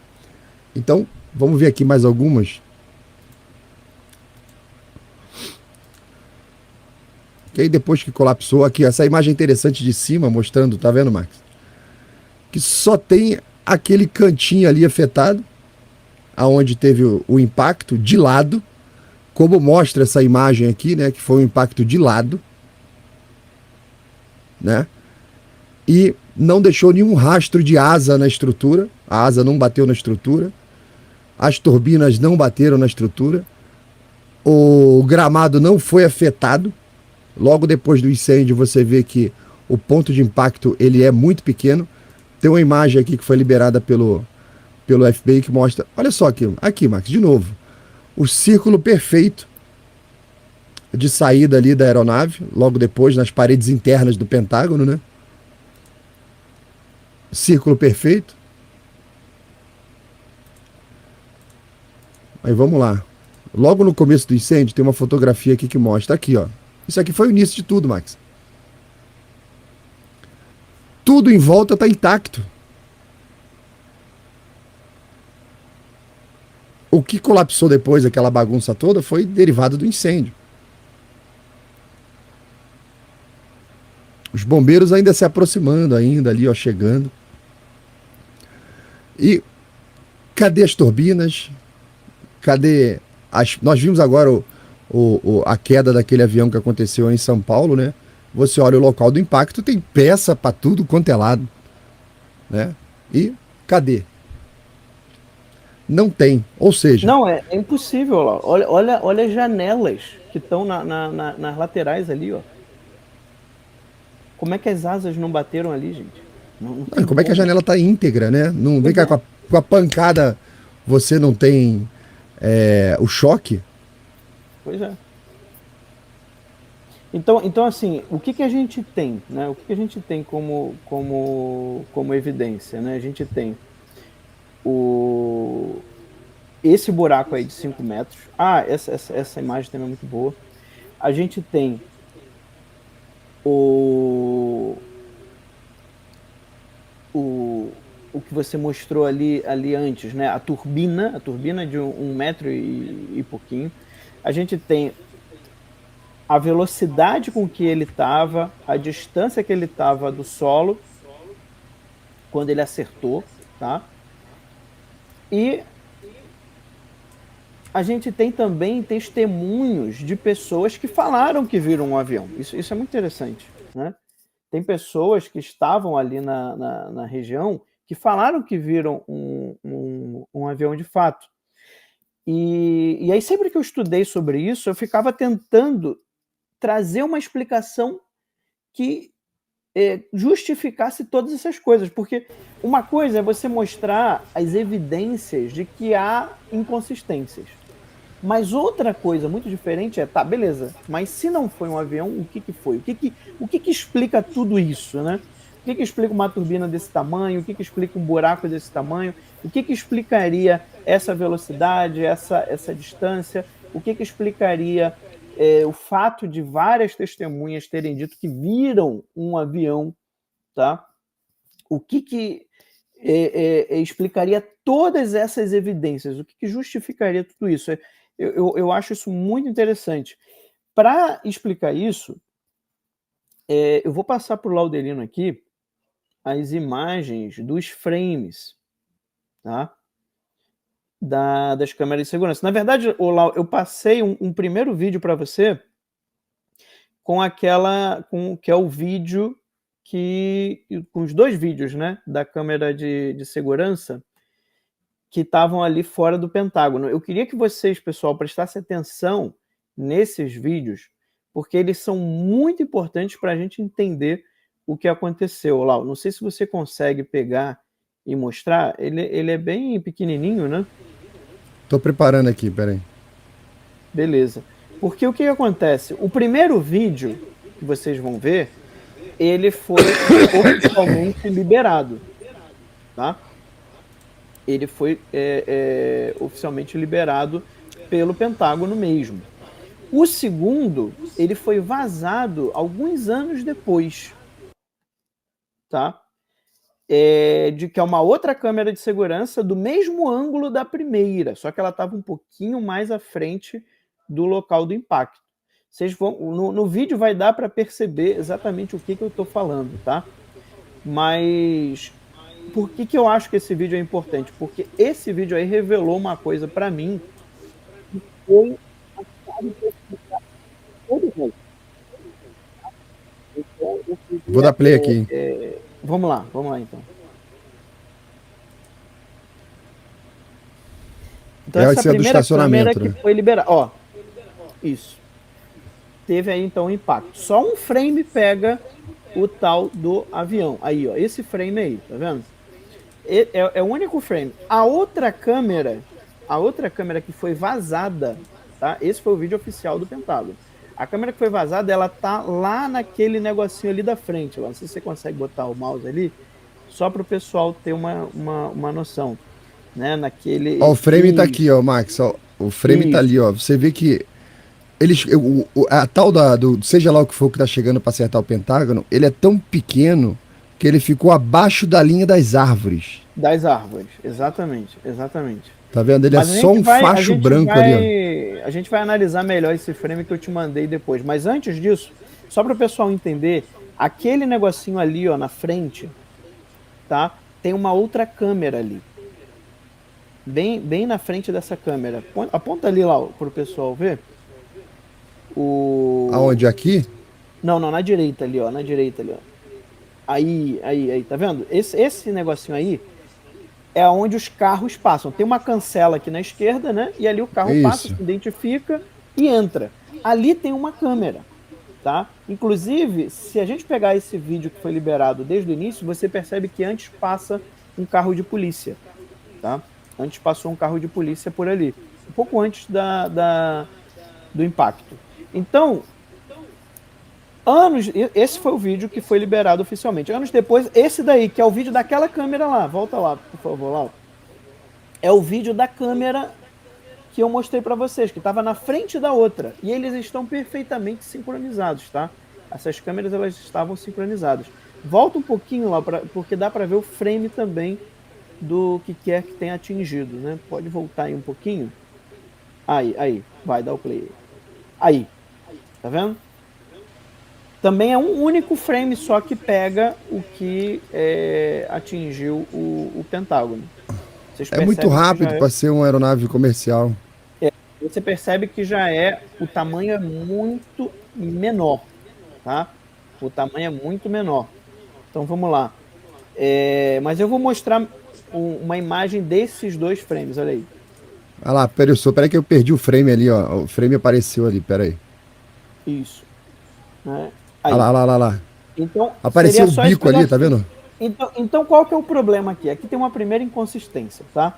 Então, vamos ver aqui mais algumas. Que aí depois que colapsou, aqui, essa imagem interessante de cima, mostrando, tá vendo, Max? Que só tem aquele cantinho ali afetado, aonde teve o impacto, de lado, como mostra essa imagem aqui, né? Que foi um impacto de lado, né? E não deixou nenhum rastro de asa na estrutura, a asa não bateu na estrutura, as turbinas não bateram na estrutura, o gramado não foi afetado. Logo depois do incêndio você vê que o ponto de impacto ele é muito pequeno. Tem uma imagem aqui que foi liberada pelo FBI que mostra, olha só aqui Max, de novo, o círculo perfeito de saída ali da aeronave, logo depois nas paredes internas do Pentágono, né? Círculo perfeito. Aí vamos lá. Logo no começo do incêndio tem uma fotografia aqui que mostra, aqui ó. Isso aqui foi o início de tudo, Max. Tudo em volta está intacto. O que colapsou depois, aquela bagunça toda, foi derivado do incêndio. Os bombeiros ainda se aproximando, ainda ali, ó, chegando. E cadê as turbinas? Cadê nós vimos agora a queda daquele avião que aconteceu em São Paulo, né? Você olha o local do impacto, tem peça para tudo quanto é lado, né? E cadê? Não tem. Ou seja... Não, é impossível lá. Olha as janelas que estão nas laterais ali, ó. Como é que as asas não bateram ali, gente? Não, como é que a janela tá íntegra, né? Não vem cá com a pancada, você não tem o choque? Pois é. Então assim, o que a gente tem, né? O que a gente tem como evidência, né? A gente tem esse buraco aí de 5 metros. Ah, essa imagem também é muito boa. A gente tem o que você mostrou ali antes, né? A turbina de 1 metro e pouquinho. A gente tem a velocidade com que ele estava, a distância que ele estava do solo, quando ele acertou, tá? E a gente tem também testemunhos de pessoas que falaram que viram um avião. Isso é muito interessante, né? Tem pessoas que estavam ali na região que falaram que viram um avião de fato. E aí sempre que eu estudei sobre isso, eu ficava tentando trazer uma explicação que justificasse todas essas coisas, porque uma coisa é você mostrar as evidências de que há inconsistências, mas outra coisa muito diferente é, tá, beleza, mas se não foi um avião, o que foi? O que explica tudo isso, né? O que explica uma turbina desse tamanho? O que explica um buraco desse tamanho? O que explicaria essa velocidade, essa distância? O que explicaria o fato de várias testemunhas terem dito que viram um avião, tá? O que explicaria todas essas evidências? O que justificaria tudo isso? Eu acho isso muito interessante. Para explicar isso, eu vou passar para o Laudelino aqui as imagens dos frames, tá? Das câmeras de segurança. Na verdade, eu passei um primeiro vídeo para você que é o vídeo com os 2 vídeos, né, da câmera de segurança que estavam ali fora do Pentágono. Eu queria que vocês, pessoal, prestassem atenção nesses vídeos, porque eles são muito importantes para a gente entender o que aconteceu. Lau, não sei se você consegue pegar e mostrar. Ele é bem pequenininho, né? Tô preparando aqui, peraí. Beleza. Porque o que acontece? O primeiro vídeo que vocês vão ver, ele foi oficialmente liberado, tá? Ele foi oficialmente liberado pelo Pentágono mesmo. O segundo, ele foi vazado alguns anos depois, tá? De que é uma outra câmera de segurança do mesmo ângulo da primeira, só que ela estava um pouquinho mais à frente do local do impacto. Vocês vão, no vídeo vai dar para perceber exatamente o que eu estou falando, tá? Mas por que eu acho que esse vídeo é importante? Porque esse vídeo aí revelou uma coisa para mim que foi a chave para explicar todo o resto. Então, eu Vou queria, dar play aqui. vamos lá então. Então essa Esse é do primeira câmera estacionamento, que né? foi liberada, ó, isso. Teve aí então um impacto. Só um frame pega o tal do avião. Aí, ó, esse frame aí, tá vendo? É o único frame. A outra câmera que foi vazada, tá? Esse foi o vídeo oficial do Pentágono. A câmera que foi vazada, ela tá lá naquele negocinho ali da frente. Lá. Não sei se você consegue botar o mouse ali, só para o pessoal ter uma noção. Né? Ó, o frame tá aqui, Isso, ó, Max. Ó, o frame tá isso. ali, ó. Você vê que eles, a tal seja lá o que for que tá chegando para acertar o Pentágono, ele é tão pequeno que ele ficou abaixo da linha das árvores. Das árvores, exatamente, exatamente. Tá vendo? Ele é Mas a só gente um vai, a facho gente branco ali, ó. vai, a gente vai analisar melhor esse frame que eu te mandei depois. Mas antes disso, só para o pessoal entender, aquele negocinho ali, ó, na frente, tá? Tem uma outra câmera ali, bem na frente dessa câmera. Aponta ali lá para o pessoal ver. Aonde? Aqui? Não, na direita ali, ó, na direita ali, ó. Aí, tá vendo? Esse negocinho aí é onde os carros passam. Tem uma cancela aqui na esquerda, né? E ali o carro passa, Isso. se identifica e entra. Ali tem uma câmera, tá? Inclusive, se a gente pegar esse vídeo que foi liberado desde o início, você percebe que antes passa um carro de polícia, tá? Antes passou um carro de polícia por ali, um pouco antes do impacto. Então, esse foi o vídeo que foi liberado oficialmente. Anos depois, esse daí, que é o vídeo daquela câmera lá, volta lá, por favor, lá. É o vídeo da câmera que eu mostrei para vocês, que estava na frente da outra. E eles estão perfeitamente sincronizados, tá? Essas câmeras, elas estavam sincronizadas. Volta um pouquinho lá, porque dá para ver o frame também do que quer que tenha atingido, né? Pode voltar aí um pouquinho. Aí, vai, dá o play. Aí, tá vendo? Também é um único frame só que pega o que atingiu o Pentágono. Vocês É muito percebem que já rápido é. para ser uma aeronave comercial. Você percebe que já é. O tamanho é muito menor. Tá? O tamanho é muito menor. Então vamos lá. Mas eu vou mostrar uma imagem desses dois frames, olha aí. Ah lá, peraí que eu perdi o frame ali, ó. O frame apareceu ali, peraí. Isso. Né? Ah Aí. lá, lá, lá, lá. Então, Apareceu seria o só bico ali, tá vendo? Então, qual que é o problema aqui? Aqui tem uma primeira inconsistência, tá?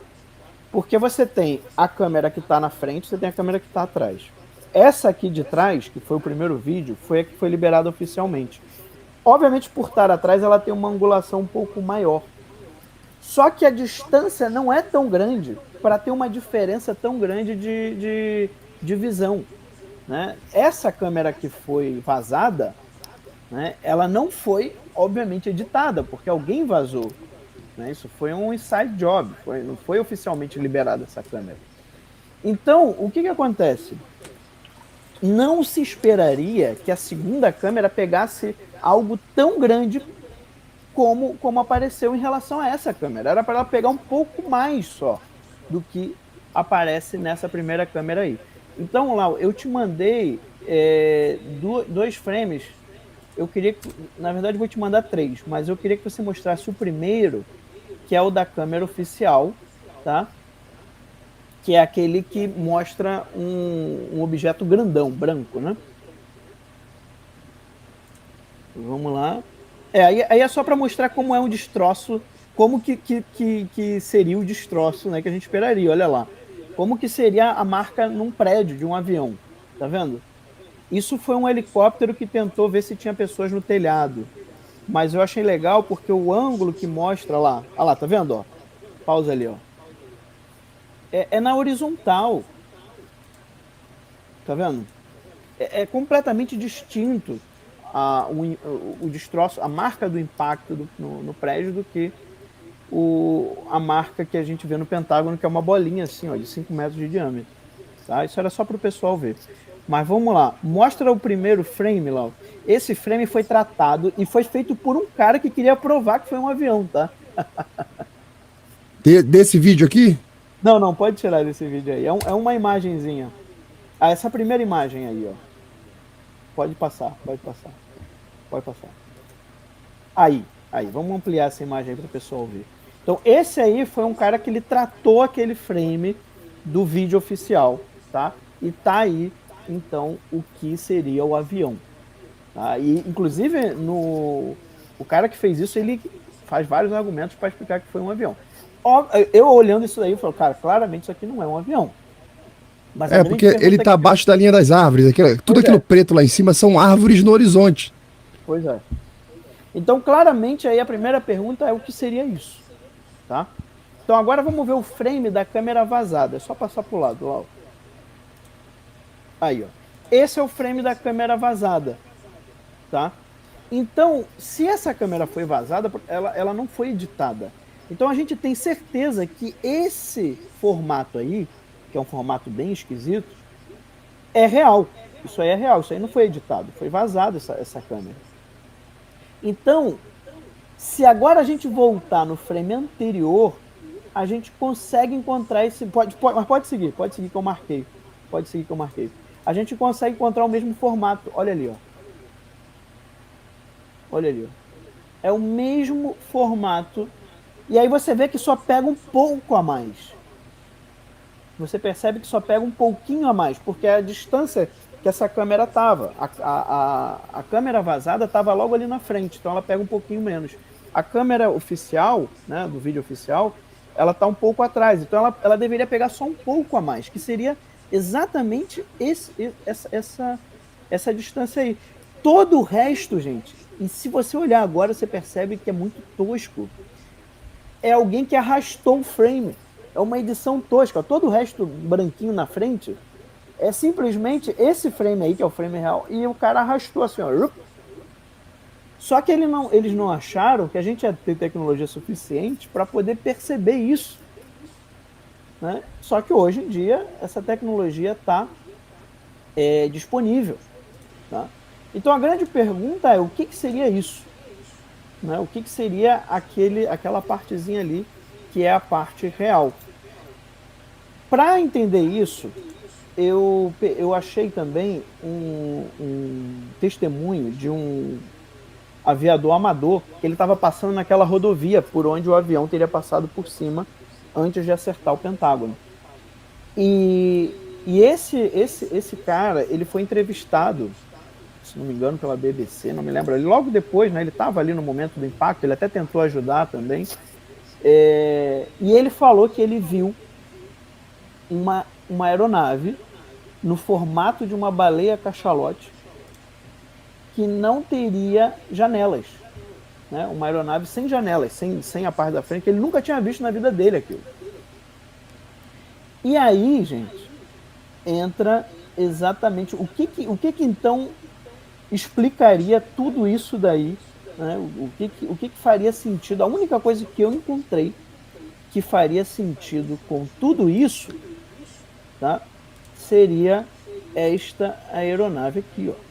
Porque você tem a câmera que está na frente, você tem a câmera que está atrás. Essa aqui de trás, que foi o primeiro vídeo, foi a que foi liberada oficialmente. Obviamente, por estar atrás, ela tem uma angulação um pouco maior. Só que a distância não é tão grande para ter uma diferença tão grande de visão. Né? Essa câmera que foi vazada, né, ela não foi, obviamente, editada, porque alguém vazou. Né? Isso foi um inside job, não foi oficialmente liberada essa câmera. Então, o que acontece? Não se esperaria que a segunda câmera pegasse algo tão grande como apareceu em relação a essa câmera. Era para ela pegar um pouco mais só do que aparece nessa primeira câmera aí. Então, Lau, eu te mandei dois frames. Eu queria que, na verdade, vou te mandar três, mas eu queria que você mostrasse o primeiro, que é o da câmera oficial, tá? Que é aquele que mostra um objeto grandão, branco, né? Vamos lá. Aí é só para mostrar como é um destroço, como que seria o destroço, né, que a gente esperaria, olha lá. Como que seria a marca num prédio de um avião, tá vendo? Isso foi um helicóptero que tentou ver se tinha pessoas no telhado. Mas eu achei legal porque o ângulo que mostra lá... Olha lá, tá vendo? Ó? Pausa ali, ó. É na horizontal. Tá vendo? é completamente distinto o destroço, a marca do impacto no prédio do que a marca que a gente vê no Pentágono, que é uma bolinha assim, ó, de 5 metros de diâmetro. Tá? Isso era só para o pessoal ver. Mas vamos lá, mostra o primeiro frame, Lau. Esse frame foi tratado e foi feito por um cara que queria provar que foi um avião, tá? Desse vídeo aqui? Não, não, pode tirar desse vídeo aí. É uma imagenzinha. Ah, essa primeira imagem aí, ó. Pode passar, pode passar. Pode passar. Aí, vamos ampliar essa imagem aí para o pessoal ver. Então, esse aí foi um cara que ele tratou aquele frame do vídeo oficial, tá? E tá aí, então, o que seria o avião. Tá? E, inclusive, o cara que fez isso, ele faz vários argumentos para explicar que foi um avião. Eu olhando isso daí, eu falo, cara, claramente isso aqui não é um avião. Mas a É, grande porque ele pergunta é tá que... abaixo da linha das árvores. Tudo Pois aquilo é, preto lá em cima são árvores no horizonte. pois é. Então, claramente, aí a primeira pergunta é o que seria isso, tá? Então, agora vamos ver o frame da câmera vazada. É só passar pro lado, lá. Aí, ó. Esse é o frame da câmera vazada, tá? Então, se essa câmera foi vazada, ela não foi editada. Então, a gente tem certeza que esse formato aí, que é um formato bem esquisito, é real. Isso aí é real, isso aí não foi editado, foi vazado essa câmera. Então, se agora a gente voltar no frame anterior, a gente consegue encontrar esse. Mas pode seguir que eu marquei. Pode seguir que eu marquei. A gente consegue encontrar o mesmo formato. Olha ali, ó. Olha ali, ó. É o mesmo formato. E aí você vê que só pega um pouco a mais. Você percebe que só pega um pouquinho a mais, porque é a distância que essa câmera estava. A câmera vazada estava logo ali na frente, então ela pega um pouquinho menos. A câmera oficial, né, do vídeo oficial, ela está um pouco atrás, então ela deveria pegar só um pouco a mais, que seria exatamente essa distância aí. Todo o resto, gente, e se você olhar agora, você percebe que é muito tosco. É alguém que arrastou o frame. É uma edição tosca. Todo o resto branquinho na frente é simplesmente esse frame aí, que é o frame real, e o cara arrastou assim, ó. Só que eles não acharam que a gente ia ter tecnologia suficiente para poder perceber isso. Né? Só que hoje em dia essa tecnologia está disponível. Tá? Então a grande pergunta é o que seria isso? Né? O que seria aquela partezinha ali que é a parte real? Para entender isso, eu achei também um testemunho de um aviador amador que ele estava passando naquela rodovia por onde o avião teria passado por cima antes de acertar o Pentágono. E esse cara, ele foi entrevistado, se não me engano, pela BBC, não me lembro. Logo depois, né, ele estava ali no momento do impacto, ele até tentou ajudar também. E ele falou que ele viu uma aeronave no formato de uma baleia cachalote que não teria janelas. Né? Uma aeronave sem janelas, sem a parte da frente, que ele nunca tinha visto na vida dele aquilo. E aí, gente, entra exatamente o que então explicaria tudo isso daí, né? O que faria sentido. A única coisa que eu encontrei que faria sentido com tudo isso, tá? Seria esta aeronave aqui, ó.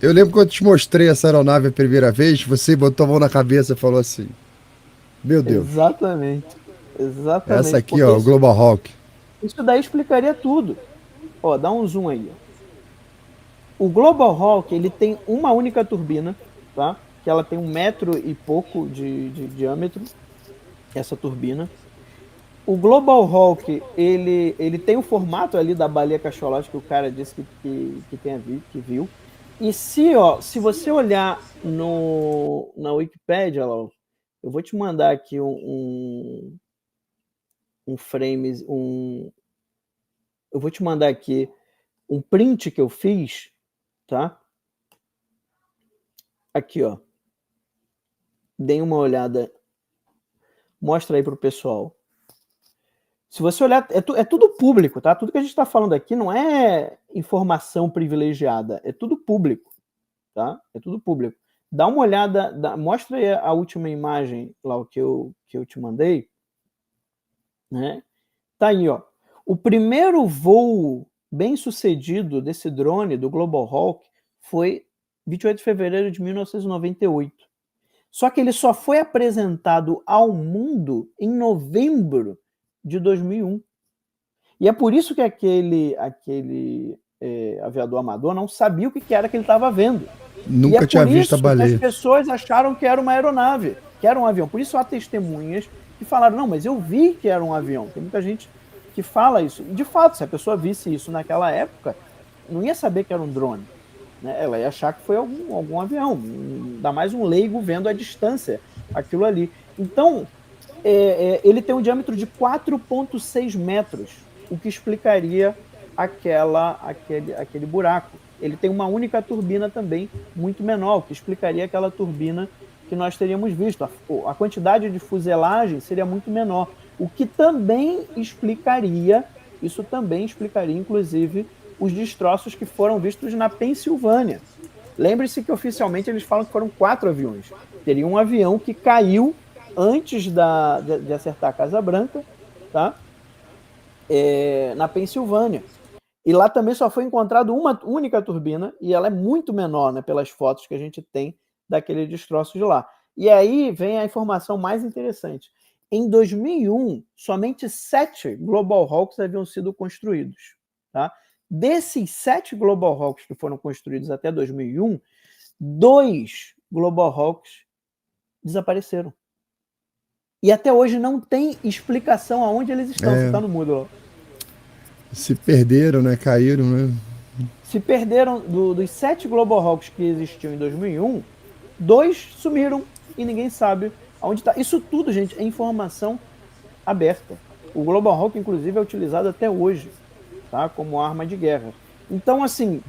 Eu lembro quando eu te mostrei essa aeronave a primeira vez, você botou a mão na cabeça e falou assim: Meu Deus, Exatamente. essa Exatamente. aqui, Porque ó, o Global Hawk. isso daí explicaria tudo. Ó, dá um zoom aí. Ó. O Global Hawk, ele tem uma única turbina, tá? Que ela tem 1 metro e pouco de diâmetro, essa turbina. O Global Hawk, ele tem o formato ali da baleia cachalote que o cara disse que viu. E se você olhar na Wikipédia, eu vou te mandar aqui um frame, eu vou te mandar aqui um print que eu fiz, tá? Aqui, ó. Deem uma olhada. Mostra aí pro pessoal. Se você olhar, é tudo público, tá? Tudo que a gente está falando aqui não é informação privilegiada, é tudo público, tá? É tudo público. Dá uma olhada, mostra aí a última imagem lá, o que eu te mandei, né? Tá aí, ó. O primeiro voo bem sucedido desse drone, do Global Hawk, foi 28 de fevereiro de 1998. Só que ele só foi apresentado ao mundo em novembro de 2001. E é por isso que aquele aviador amador não sabia o que era que ele estava vendo. Nunca tinha visto a Por isso que baleia. as pessoas acharam que era uma aeronave, que era um avião. Por isso há testemunhas que falaram, não, mas eu vi que era um avião. Tem muita gente que fala isso. De fato, se a pessoa visse isso naquela época, não ia saber que era um drone. Né? Ela ia achar que foi algum avião. Ainda mais um leigo vendo à distância aquilo ali. Então, ele tem um diâmetro de 4,6 metros, o que explicaria aquele buraco. Ele tem uma única turbina também, muito menor, o que explicaria aquela turbina que nós teríamos visto. A quantidade de fuselagem seria muito menor, o que também explicaria, inclusive, os destroços que foram vistos na Pensilvânia. Lembre-se que oficialmente eles falam que foram 4 aviões. Teria um avião que caiu antes de acertar a Casa Branca, tá? Na Pensilvânia. E lá também só foi encontrado uma única turbina, e ela é muito menor, né, pelas fotos que a gente tem daquele destroço de lá. E aí vem a informação mais interessante. Em 2001, somente 7 Global Hawks haviam sido construídos. Tá? Desses 7 Global Hawks que foram construídos até 2001, 2 Global Hawks desapareceram. E até hoje não tem explicação aonde eles estão. Você está no mudo, ó. Se perderam, né? Caíram, né? Se perderam dos 7 Global Hawks que existiam em 2001, 2 sumiram e ninguém sabe aonde está. Isso tudo, gente, é informação aberta. O Global Hawk, inclusive, é utilizado até hoje, tá? Como arma de guerra. Então, assim,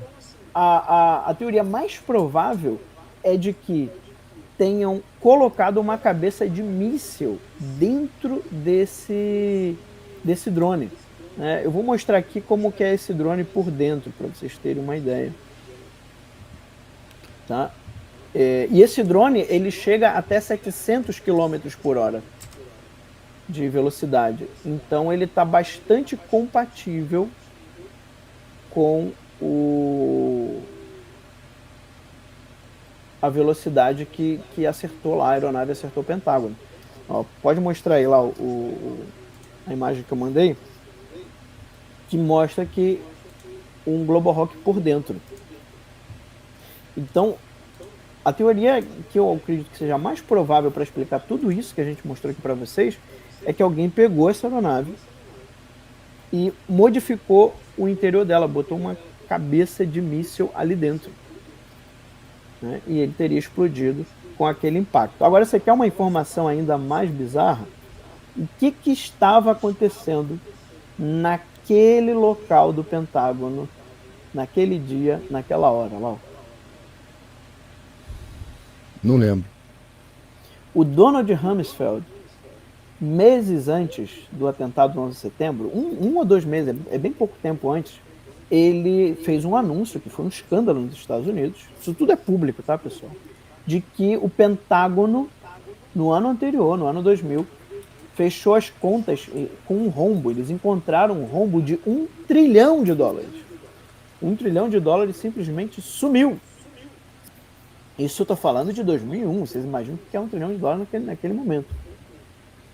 a teoria mais provável é de que tenham colocado uma cabeça de míssil dentro desse drone. Eu vou mostrar aqui como que é esse drone por dentro, para vocês terem uma ideia. Tá? E esse drone ele chega até 700 km por hora de velocidade. Então ele está bastante compatível com a velocidade que acertou lá, a aeronave acertou o Pentágono. Ó, pode mostrar aí lá a imagem que eu mandei, que mostra que um Global Hawk por dentro. Então, a teoria que eu acredito que seja mais provável para explicar tudo isso que a gente mostrou aqui para vocês é que alguém pegou essa aeronave e modificou o interior dela, botou uma cabeça de míssil ali dentro. Né? E ele teria explodido com aquele impacto. Agora, você quer uma informação ainda mais bizarra? O que estava acontecendo naquele local do Pentágono, naquele dia, naquela hora? Lá, ó. Não lembro. O Donald Rumsfeld, meses antes do atentado do 11 de setembro, um ou 2 meses, é bem pouco tempo antes, ele fez um anúncio, que foi um escândalo nos Estados Unidos, isso tudo é público, tá, pessoal? De que o Pentágono, no ano anterior, no ano 2000, fechou as contas com um rombo. Eles encontraram um rombo de $1 trilhão. $1 trilhão simplesmente sumiu. Isso eu estou falando de 2001, vocês imaginam que é $1 trilhão naquele momento.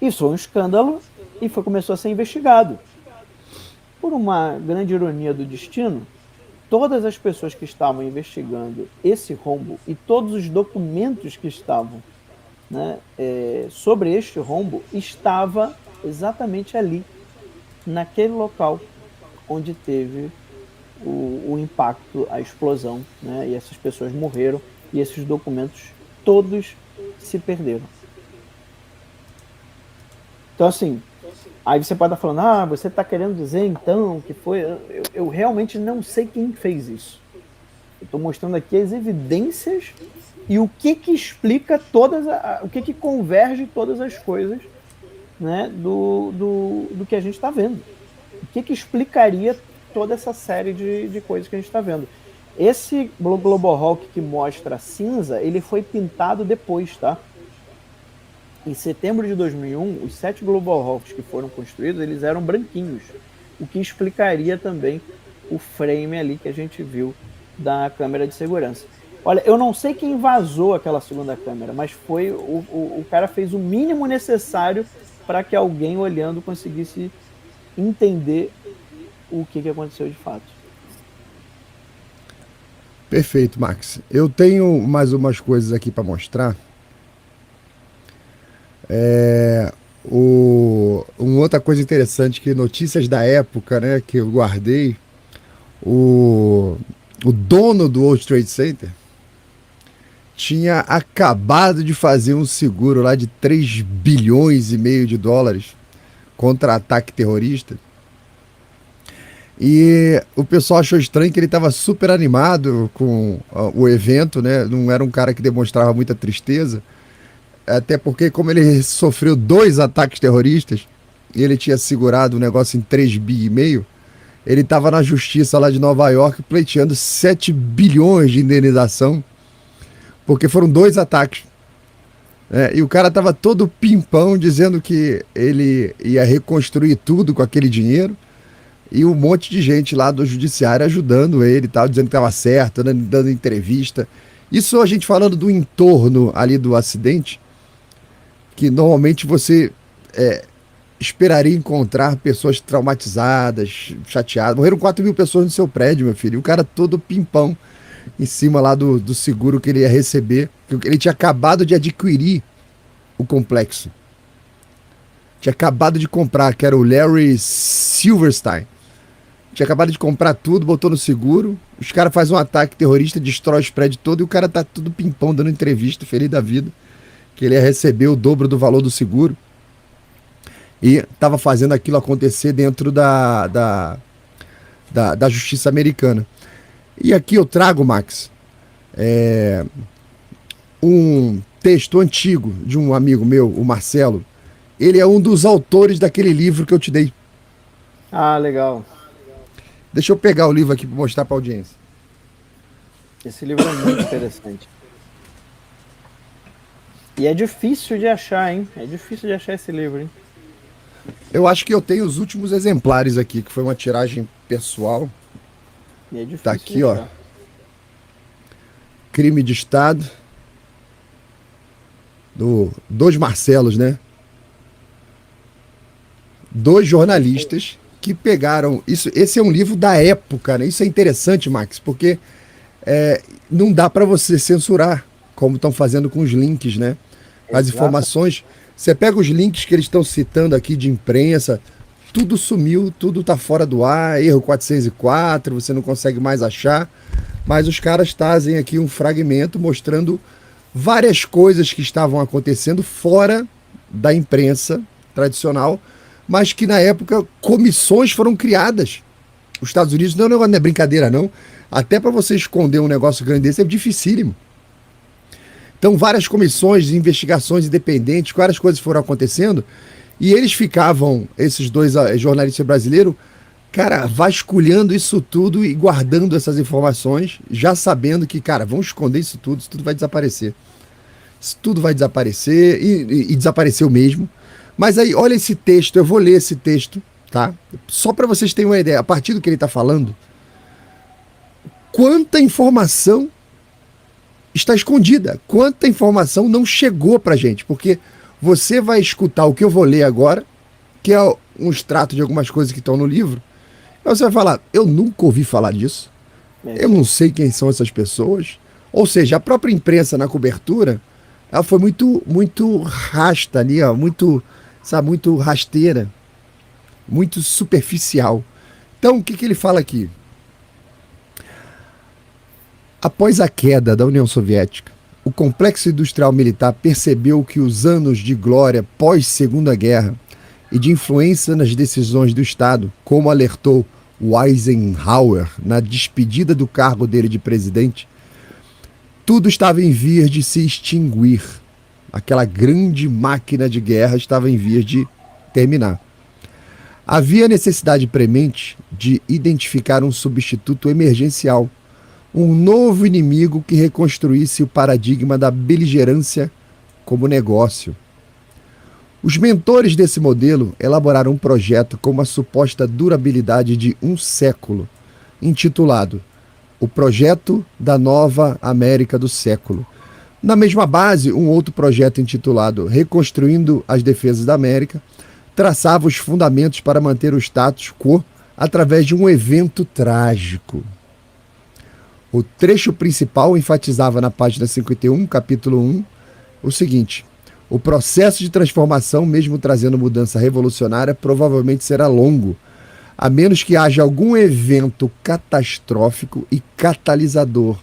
Isso foi um escândalo e começou a ser investigado. Por uma grande ironia do destino, todas as pessoas que estavam investigando esse rombo e todos os documentos que estavam, né, sobre este rombo estava exatamente ali, naquele local onde teve o impacto, a explosão, né, e essas pessoas morreram e esses documentos todos se perderam. Então, assim, aí você pode estar falando, você está querendo dizer então que foi... Eu realmente não sei quem fez isso. Eu estou mostrando aqui as evidências e o que explica o que converge todas as coisas né, do que a gente está vendo. O que explicaria toda essa série de coisas que a gente está vendo? Esse Global Hawk que mostra cinza, ele foi pintado depois, tá? Em setembro de 2001, os 7 Global Hawks que foram construídos, eles eram branquinhos, o que explicaria também o frame ali que a gente viu da câmera de segurança. Olha, eu não sei quem vazou aquela segunda câmera, mas foi o cara fez o mínimo necessário para que alguém olhando conseguisse entender o que aconteceu de fato. Perfeito, Max. Eu tenho mais umas coisas aqui para mostrar. Uma outra coisa interessante que notícias da época, né, que eu guardei, o dono do World Trade Center tinha acabado de fazer um seguro lá de 3 bilhões e meio de dólares contra ataque terrorista. E o pessoal achou estranho que ele estava super animado com o evento, né? Não era um cara que demonstrava muita tristeza. Até porque, como ele sofreu 2 ataques terroristas e ele tinha segurado o negócio em 3 bi e meio, ele estava na justiça lá de Nova York pleiteando 7 bilhões de indenização, porque foram 2 ataques. E o cara estava todo pimpão dizendo que ele ia reconstruir tudo com aquele dinheiro. E um monte de gente lá do judiciário ajudando ele e tal, dizendo que estava certo, dando entrevista. Isso a gente falando do entorno ali do acidente, que normalmente você esperaria encontrar pessoas traumatizadas, chateadas. Morreram 4 mil pessoas no seu prédio, meu filho. E o cara todo pimpão em cima lá do seguro que ele ia receber. Ele tinha acabado de adquirir o complexo. Tinha acabado de comprar, que era o Larry Silverstein. Tinha acabado de comprar tudo, botou no seguro. Os caras fazem um ataque terrorista, destrói os prédios todos e o cara tá tudo pimpão, dando entrevista, feliz da vida, que ele ia receber o dobro do valor do seguro. E tava fazendo aquilo acontecer dentro da justiça americana. E aqui eu trago, Max, um texto antigo de um amigo meu, o Marcelo. Ele é um dos autores daquele livro que eu te dei. Ah, legal. Deixa eu pegar o livro aqui para mostrar para a audiência. Esse livro é muito interessante. E é difícil de achar, hein? É difícil de achar esse livro, hein? Eu acho que eu tenho os últimos exemplares aqui, que foi uma tiragem pessoal. E é difícil tá aqui, ó. Crime de Estado. Dois Marcelos, né? 2 jornalistas que pegaram isso. Esse é um livro da época, né? Isso é interessante, Max, porque não dá para você censurar, como estão fazendo com os links, né? As informações. Você pega os links que eles estão citando aqui de imprensa, tudo sumiu, tudo tá fora do ar, erro 404, você não consegue mais achar. Mas os caras trazem aqui um fragmento mostrando várias coisas que estavam acontecendo fora da imprensa tradicional, mas que na época comissões foram criadas. Os Estados Unidos não é brincadeira, não. Até para você esconder um negócio grande desse é dificílimo. Então várias comissões de investigações independentes, várias coisas foram acontecendo, e eles ficavam, esses 2 jornalistas brasileiros, cara, vasculhando isso tudo e guardando essas informações, já sabendo que, cara, vão esconder isso tudo vai desaparecer. Isso tudo vai desaparecer, e desapareceu mesmo. Mas aí, olha esse texto, eu vou ler esse texto, tá? Só para vocês terem uma ideia, a partir do que ele está falando, quanta informação está escondida, quanta informação não chegou pra gente, porque você vai escutar o que eu vou ler agora, que é um extrato de algumas coisas que estão no livro, e você vai falar, eu nunca ouvi falar disso, eu não sei quem são essas pessoas, ou seja, a própria imprensa na cobertura, ela foi muito rasta ali, ó, muito rasteira, muito superficial. Então, o que ele fala aqui? Após a queda da União Soviética, o complexo industrial militar percebeu que os anos de glória pós-Segunda Guerra e de influência nas decisões do Estado, como alertou o Eisenhower na despedida do cargo dele de presidente, tudo estava em vias de se extinguir. Aquela grande máquina de guerra estava em vias de terminar. Havia necessidade premente de identificar um substituto emergencial, um novo inimigo que reconstruísse o paradigma da beligerância como negócio. Os mentores desse modelo elaboraram um projeto com uma suposta durabilidade de 1 século, intitulado O Projeto da Nova América do Século. Na mesma base, um outro projeto intitulado Reconstruindo as Defesas da América traçava os fundamentos para manter o status quo através de um evento trágico. O trecho principal enfatizava na página 51, capítulo 1, o seguinte: o processo de transformação, mesmo trazendo mudança revolucionária, provavelmente será longo, a menos que haja algum evento catastrófico e catalisador,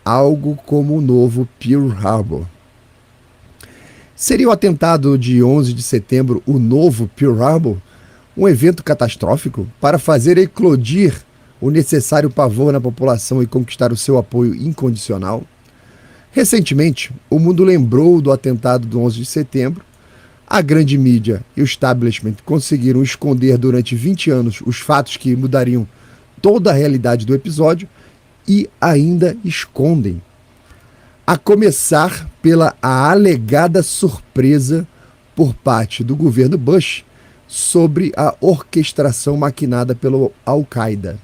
algo como o novo Pearl Harbor. Seria o atentado de 11 de setembro o novo Pearl Harbor? Um evento catastrófico para fazer eclodir o necessário pavor na população e conquistar o seu apoio incondicional? Recentemente, o mundo lembrou do atentado do 11 de setembro. A grande mídia e o establishment conseguiram esconder durante 20 anos os fatos que mudariam toda a realidade do episódio e ainda escondem. A começar pela alegada surpresa por parte do governo Bush sobre a orquestração maquinada pelo Al-Qaeda.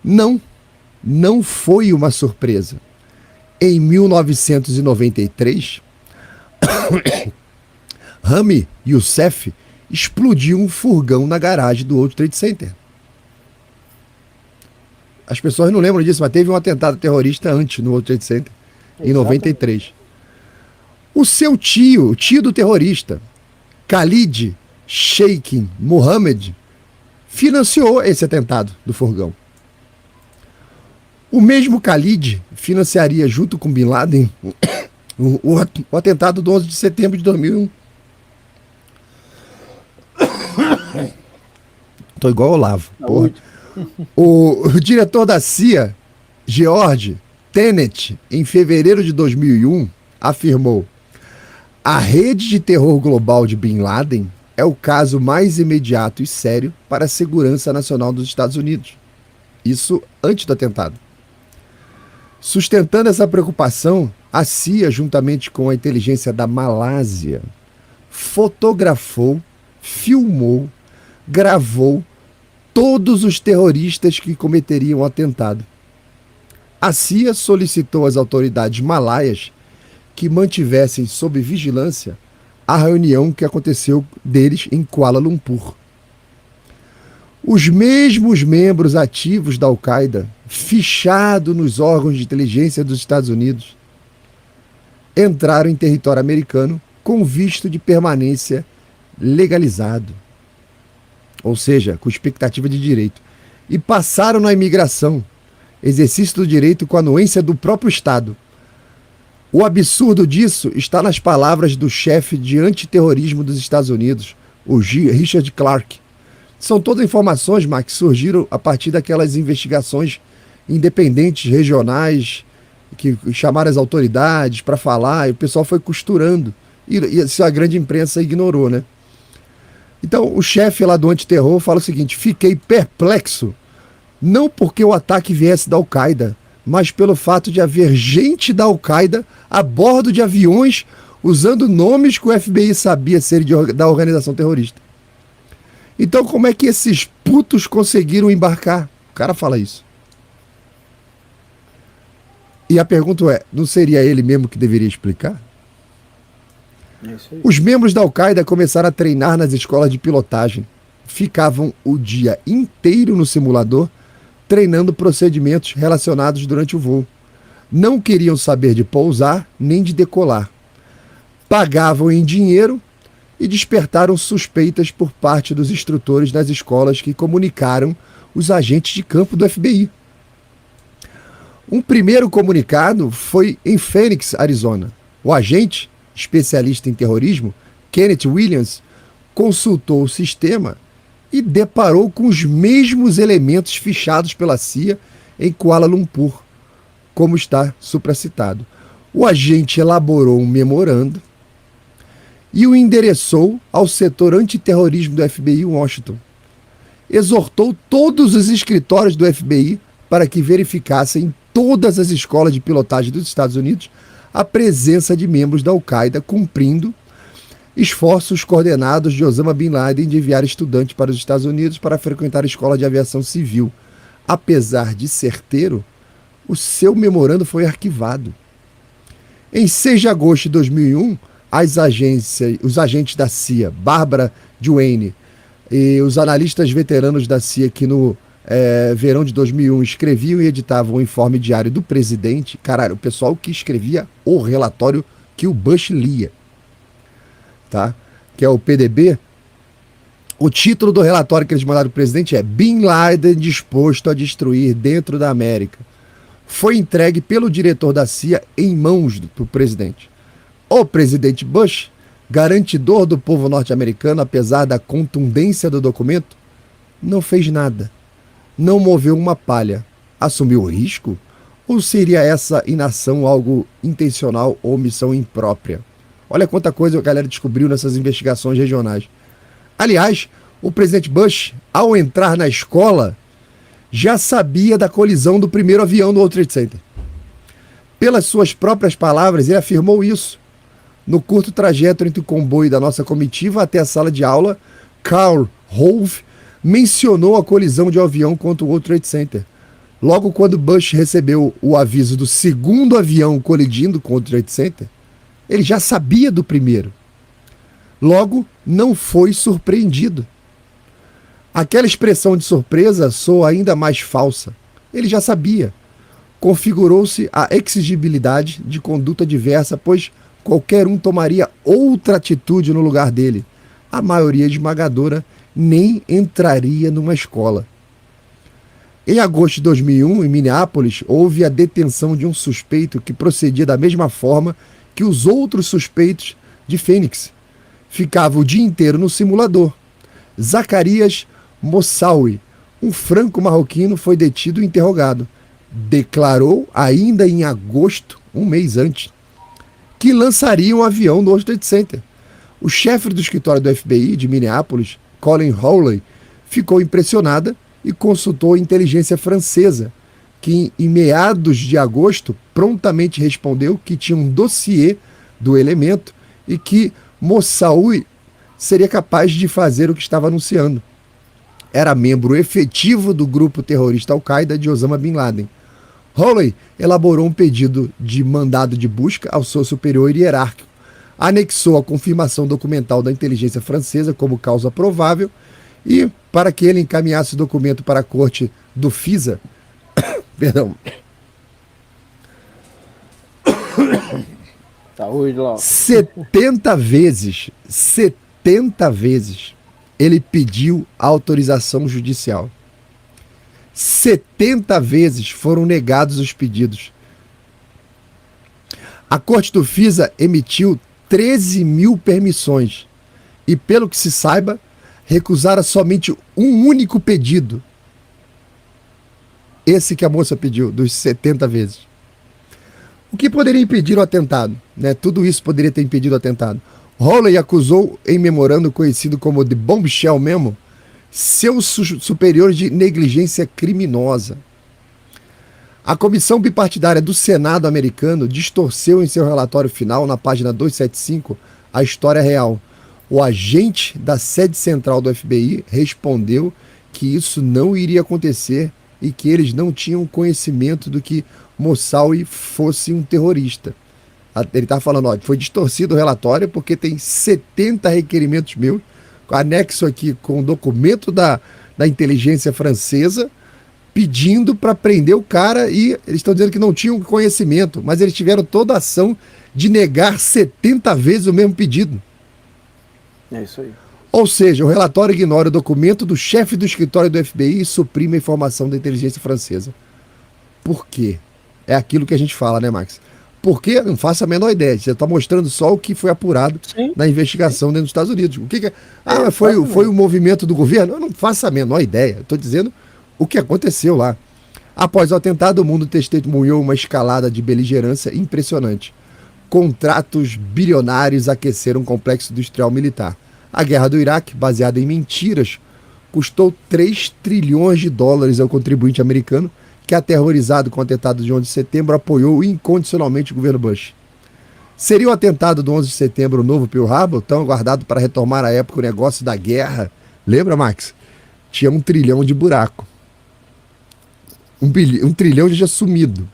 Não foi uma surpresa. Em 1993, Rami Youssef explodiu um furgão na garagem do World Trade Center. As pessoas não lembram disso, mas teve um atentado terrorista antes no World Trade Center, em 93. O seu tio, o tio do terrorista, Khalid Sheikh Mohammed, financiou esse atentado do furgão. O mesmo Khalid financiaria, junto com Bin Laden, o atentado do 11 de setembro de 2001. Tô igual o Olavo. O diretor da CIA, George Tenet, em fevereiro de 2001, afirmou: a rede de terror global de Bin Laden é o caso mais imediato e sério para a segurança nacional dos Estados Unidos. Isso antes do atentado. Sustentando essa preocupação, a CIA, juntamente com a inteligência da Malásia, fotografou, filmou, gravou todos os terroristas que cometeriam o atentado. A CIA solicitou às autoridades malaias que mantivessem sob vigilância a reunião que aconteceu deles em Kuala Lumpur. Os mesmos membros ativos da Al-Qaeda, fichados nos órgãos de inteligência dos Estados Unidos, entraram em território americano com visto de permanência legalizado, ou seja, com expectativa de direito, e passaram na imigração, exercício do direito com anuência do próprio Estado. O absurdo disso está nas palavras do chefe de antiterrorismo dos Estados Unidos, o Richard Clarke. São todas informações, Mark, que surgiram a partir daquelas investigações independentes, regionais, que chamaram as autoridades para falar, e o pessoal foi costurando. E isso a grande imprensa ignorou, né? Então, o chefe lá do antiterror fala o seguinte: fiquei perplexo, não porque o ataque viesse da Al-Qaeda, mas pelo fato de haver gente da Al-Qaeda a bordo de aviões usando nomes que o FBI sabia ser da organização terrorista. Então, como é que esses putos conseguiram embarcar? O cara fala isso. E a pergunta é, não seria ele mesmo que deveria explicar? Os membros da Al-Qaeda começaram a treinar nas escolas de pilotagem. Ficavam o dia inteiro no simulador, treinando procedimentos relacionados durante o voo. Não queriam saber de pousar nem de decolar. Pagavam em dinheiro e despertaram suspeitas por parte dos instrutores nas escolas que comunicaram os agentes de campo do FBI. Um primeiro comunicado foi em Phoenix, Arizona. O agente, especialista em terrorismo, Kenneth Williams, consultou o sistema e deparou com os mesmos elementos fichados pela CIA em Kuala Lumpur, como está supracitado. O agente elaborou um memorando e o endereçou ao setor antiterrorismo do FBI em Washington. Exortou todos os escritórios do FBI para que verificassem em todas as escolas de pilotagem dos Estados Unidos a presença de membros da Al-Qaeda, cumprindo esforços coordenados de Osama Bin Laden de enviar estudantes para os Estados Unidos para frequentar a escola de aviação civil. Apesar de certeiro, o seu memorando foi arquivado. Em 6 de agosto de 2001, os agentes da CIA, Barbara Duane, e os analistas veteranos da CIA que no verão de 2001 escreviam e editavam o informe diário do presidente, caralho, o pessoal que escrevia o relatório que o Bush lia, tá? Que é o PDB. O título do relatório que eles mandaram para o presidente é Bin Laden disposto a destruir dentro da América. Foi entregue pelo diretor da CIA em mãos do presidente. O presidente Bush, garantidor do povo norte-americano, apesar da contundência do documento, não fez nada. Não moveu uma palha. Assumiu o risco? Ou seria essa inação algo intencional ou omissão imprópria? Olha quanta coisa a galera descobriu nessas investigações regionais. Aliás, o presidente Bush, ao entrar na escola, já sabia da colisão do primeiro avião no World Trade Center. Pelas suas próprias palavras, ele afirmou isso. No curto trajeto entre o comboio da nossa comitiva até a sala de aula, Karl Rove mencionou a colisão de um avião contra o World Trade Center. Logo quando Bush recebeu o aviso do segundo avião colidindo com o World Trade Center, ele já sabia do primeiro. Logo, não foi surpreendido. Aquela expressão de surpresa soa ainda mais falsa. Ele já sabia. Configurou-se a exigibilidade de conduta diversa, pois qualquer um tomaria outra atitude no lugar dele. A maioria esmagadora nem entraria numa escola. Em agosto de 2001, em Minneapolis, houve a detenção de um suspeito que procedia da mesma forma que os outros suspeitos de Phoenix. Ficava o dia inteiro no simulador. Zacarias Moussaoui, um franco-marroquino, foi detido e interrogado. Declarou, ainda em agosto, um mês antes, que lançaria um avião no World Trade Center. O chefe do escritório do FBI de Minneapolis, Colin Hawley, ficou impressionada e consultou a inteligência francesa, que em meados de agosto prontamente respondeu que tinha um dossiê do elemento e que Moussaoui seria capaz de fazer o que estava anunciando. Era membro efetivo do grupo terrorista Al-Qaeda de Osama Bin Laden. Hawley elaborou um pedido de mandado de busca ao seu superior hierárquico, anexou a confirmação documental da inteligência francesa como causa provável e, para que ele encaminhasse o documento para a corte do FISA, perdão, Saúde, Lau. 70 vezes, ele pediu autorização judicial. 70 vezes foram negados os pedidos. A corte do FISA emitiu 13 mil permissões e, pelo que se saiba, recusara somente um único pedido. Esse que a moça pediu, dos 70 vezes. O que poderia impedir o atentado? Né? Tudo isso poderia ter impedido o atentado. Hawley acusou, em memorando conhecido como The Bombshell Memo, seus superiores de negligência criminosa. A comissão bipartidária do Senado americano distorceu em seu relatório final, na página 275, a história real. O agente da sede central do FBI respondeu que isso não iria acontecer e que eles não tinham conhecimento do que Moussaoui fosse um terrorista. Ele está falando, ó, foi distorcido o relatório porque tem 70 requerimentos meus, anexo aqui com o documento da inteligência francesa, pedindo para prender o cara, e eles estão dizendo que não tinham conhecimento, mas eles tiveram toda a ação de negar 70 vezes o mesmo pedido. É isso aí. Ou seja, o relatório ignora o documento do chefe do escritório do FBI e suprime a informação da inteligência francesa. Por quê? É aquilo que a gente fala, né, Max? Por quê? Não faço a menor ideia. Você está mostrando só o que foi apurado na investigação dentro dos Estados Unidos. O que é? Ah, foi o movimento do governo? Eu não faço a menor ideia. Estou dizendo o que aconteceu lá. Após o atentado, o mundo testemunhou uma escalada de beligerância impressionante. contratos bilionários aqueceram o complexo industrial militar. A guerra do Iraque, baseada em mentiras, custou 3 trilhões de dólares ao contribuinte americano, que, aterrorizado com o atentado de 11 de setembro, apoiou incondicionalmente o governo Bush. Seria o atentado do 11 de setembro o novo Pearl Harbor, tão aguardado para retomar à época o negócio da guerra? Lembra, Max? Tinha 1 trilhão de buraco. 1 trilhão já sumido.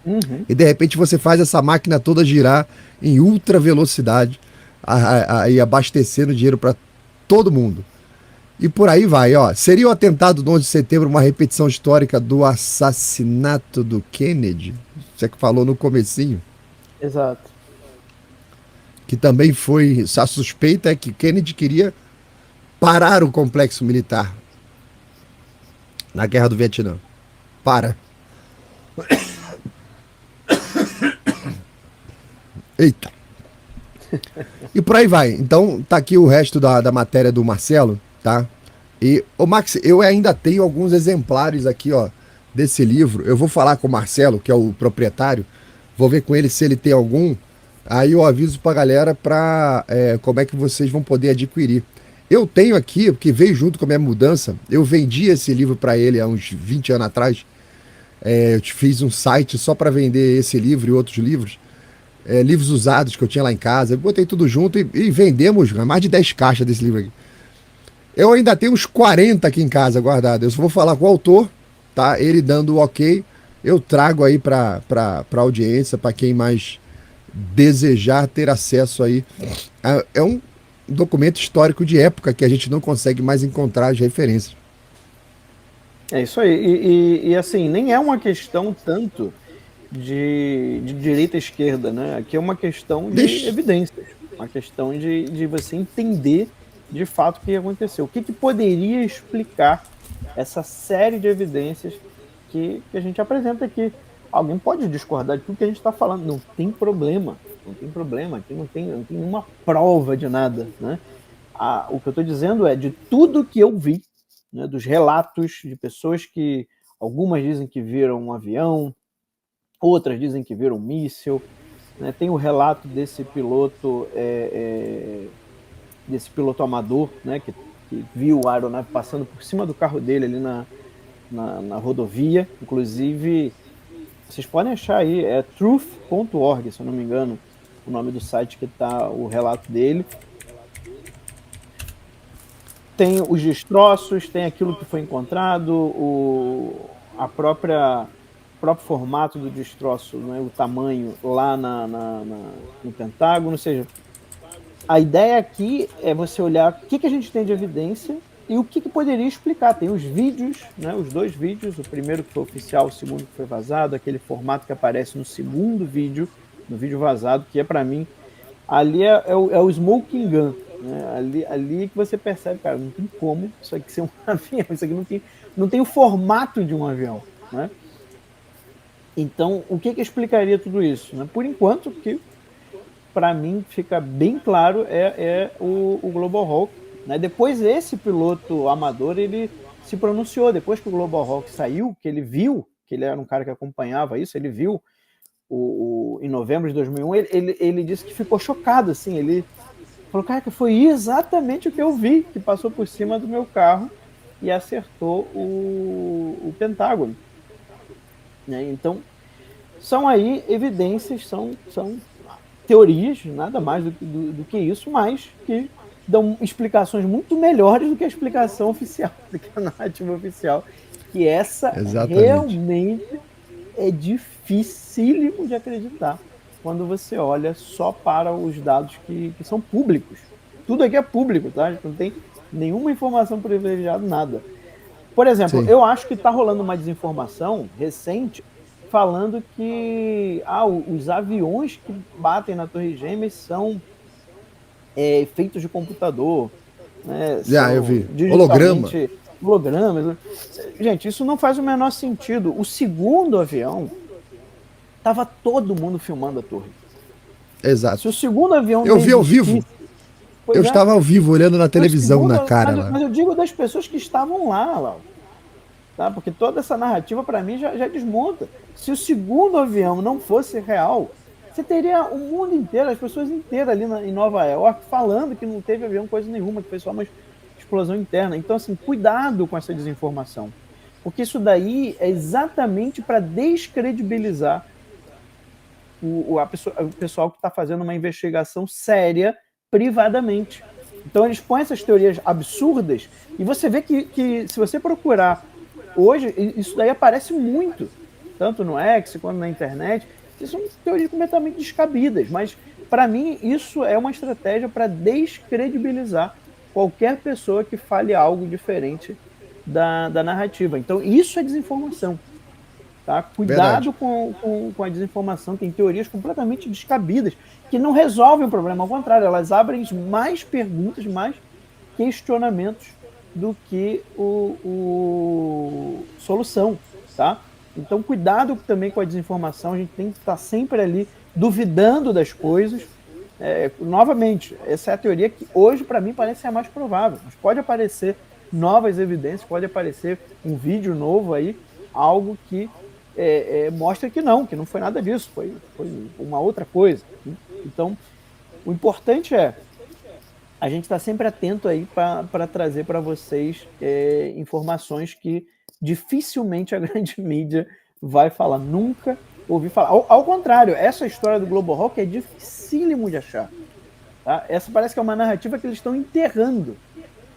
Uhum. E de repente você faz essa máquina toda girar em ultra velocidade, e abastecendo dinheiro para todo mundo. E por aí vai, ó. Seria o atentado do 11 de setembro uma repetição histórica do assassinato do Kennedy? Você que falou no comecinho. Exato. Que também foi... A suspeita é que Kennedy queria parar o complexo militar na Guerra do Vietnã. Para. Eita. E por aí vai. Então, tá aqui o resto da matéria do Marcelo, tá? E, ô Max, eu ainda tenho alguns exemplares aqui, ó, desse livro. Eu vou falar com o Marcelo, que é o proprietário, vou ver com ele se ele tem algum. Aí eu aviso pra galera como é que vocês vão poder adquirir. Eu tenho aqui, porque veio junto com a minha mudança, eu vendi esse livro pra ele há uns 20 anos atrás. Eu fiz um site só para vender esse livro e outros livros. Livros usados que eu tinha lá em casa. Eu botei tudo junto e vendemos mais de 10 caixas desse livro aqui. Eu ainda tenho uns 40 aqui em casa guardados. Eu só vou falar com o autor, tá? Ele dando o ok. Eu trago aí para audiência, para quem mais desejar ter acesso aí. É um documento histórico de época que a gente não consegue mais encontrar as referências. É isso aí. E assim, nem é uma questão tanto de direita e esquerda, né? Aqui é uma questão de evidências. Uma questão de você entender de fato o que aconteceu. O que poderia explicar essa série de evidências que a gente apresenta aqui? Alguém pode discordar de tudo que a gente está falando. Não tem problema. Não tem problema. Aqui não tem nenhuma prova de nada, né? O que eu estou dizendo é de tudo que eu vi, né, dos relatos de pessoas que algumas dizem que viram um avião, outras dizem que viram um míssil, né? Tem o relato desse piloto amador, né, que viu a aeronave passando por cima do carro dele ali na rodovia. Inclusive, vocês podem achar aí, é truth.org, se eu não me engano, o nome do site que está o relato dele. Tem os destroços, tem aquilo que foi encontrado, o próprio formato do destroço, né, o tamanho lá no Pentágono. Ou seja, a ideia aqui é você olhar o que a gente tem de evidência e o que poderia explicar. Tem os vídeos, né, os 2 vídeos, o primeiro que foi oficial, o segundo que foi vazado, aquele formato que aparece no segundo vídeo, no vídeo vazado, que para mim, ali é o smoking gun. Ali que você percebe, cara, não tem como isso aqui ser um avião, isso aqui não tem o formato de um avião, né? Então, o que explicaria tudo isso, né? Por enquanto, que para mim fica bem claro é o Global Hawk, né? Depois esse piloto amador, ele se pronunciou, depois que o Global Hawk saiu, que ele viu, que ele era um cara que acompanhava isso, ele viu em novembro de 2001, ele disse que ficou chocado, assim, ele falou, cara, que foi exatamente o que eu vi, que passou por cima do meu carro e acertou o Pentágono. Né? Então, são aí evidências, são teorias, nada mais do que isso, mas que dão explicações muito melhores do que a explicação oficial, do que a narrativa oficial, que essa realmente é dificílimo de acreditar quando você olha só para os dados que são públicos. Tudo aqui é público, tá? A gente não tem nenhuma informação privilegiada, nada. Por exemplo, eu acho que está rolando uma desinformação recente falando que os aviões que batem na Torre Gêmeas são feitos de computador. Né? Eu vi. Hologramas. Gente, isso não faz o menor sentido. O segundo avião, estava todo mundo filmando a torre. Exato. Se o segundo avião... Eu vi ao vivo. Eu estava ao vivo, olhando na televisão, na cara. Mas eu digo das pessoas que estavam lá. Tá? Porque toda essa narrativa, para mim, já desmonta. Se o segundo avião não fosse real, você teria o mundo inteiro, as pessoas inteiras ali em Nova York falando que não teve avião coisa nenhuma, que foi só uma explosão interna. Então, assim, cuidado com essa desinformação. Porque isso daí é exatamente para descredibilizar o pessoal que está fazendo uma investigação séria privadamente. Então eles põem essas teorias absurdas e você vê que se você procurar hoje, isso daí aparece muito, tanto no X quanto na internet. São teorias completamente descabidas, mas para mim isso é uma estratégia para descredibilizar qualquer pessoa que fale algo diferente da narrativa. Então isso é desinformação. Tá? Verdade. Cuidado com a desinformação, tem teorias completamente descabidas que não resolvem o problema, ao contrário, elas abrem mais perguntas, mais questionamentos do que solução. Tá? Então, cuidado também com a desinformação, a gente tem que estar sempre ali duvidando das coisas. Novamente, essa é a teoria que hoje, para mim, parece ser a mais provável, mas pode aparecer novas evidências, pode aparecer um vídeo novo aí, algo que mostra que não foi nada disso, foi uma outra coisa. Então, o importante é a gente estar sempre atento aí para trazer para vocês informações que dificilmente a grande mídia vai falar, nunca ouvi falar. Ao contrário, essa história do Global Hawk é dificílimo de achar. Tá? Essa parece que é uma narrativa que eles estão enterrando.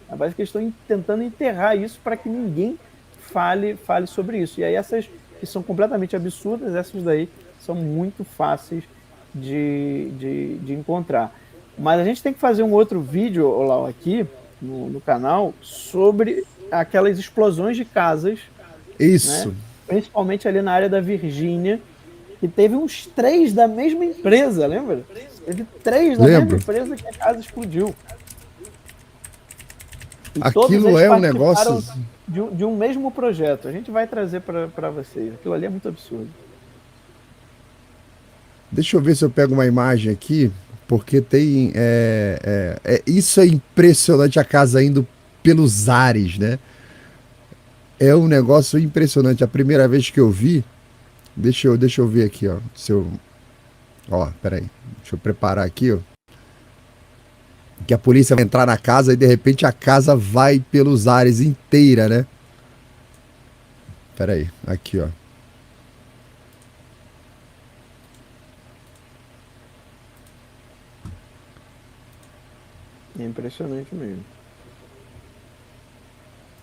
Parece que eles estão tentando enterrar isso para que ninguém fale sobre isso. E aí essas que são completamente absurdas, essas daí são muito fáceis de encontrar. Mas a gente tem que fazer um outro vídeo, Olau, aqui no canal, sobre aquelas explosões de casas, Isso. né? Principalmente ali na área da Virgínia, que teve uns 3 da mesma empresa, lembra? Teve 3 da mesma empresa que a casa explodiu. E aquilo é um negócio de um mesmo projeto. A gente vai trazer para vocês. Aquilo ali é muito absurdo. Deixa eu ver se eu pego uma imagem aqui, porque tem isso é impressionante, a casa indo pelos ares, né? É um negócio impressionante. A primeira vez que eu vi, deixa eu ver aqui, ó. Peraí, deixa eu preparar aqui, ó. Que a polícia vai entrar na casa e de repente a casa vai pelos ares inteira, né? Peraí, aqui, ó. É impressionante mesmo.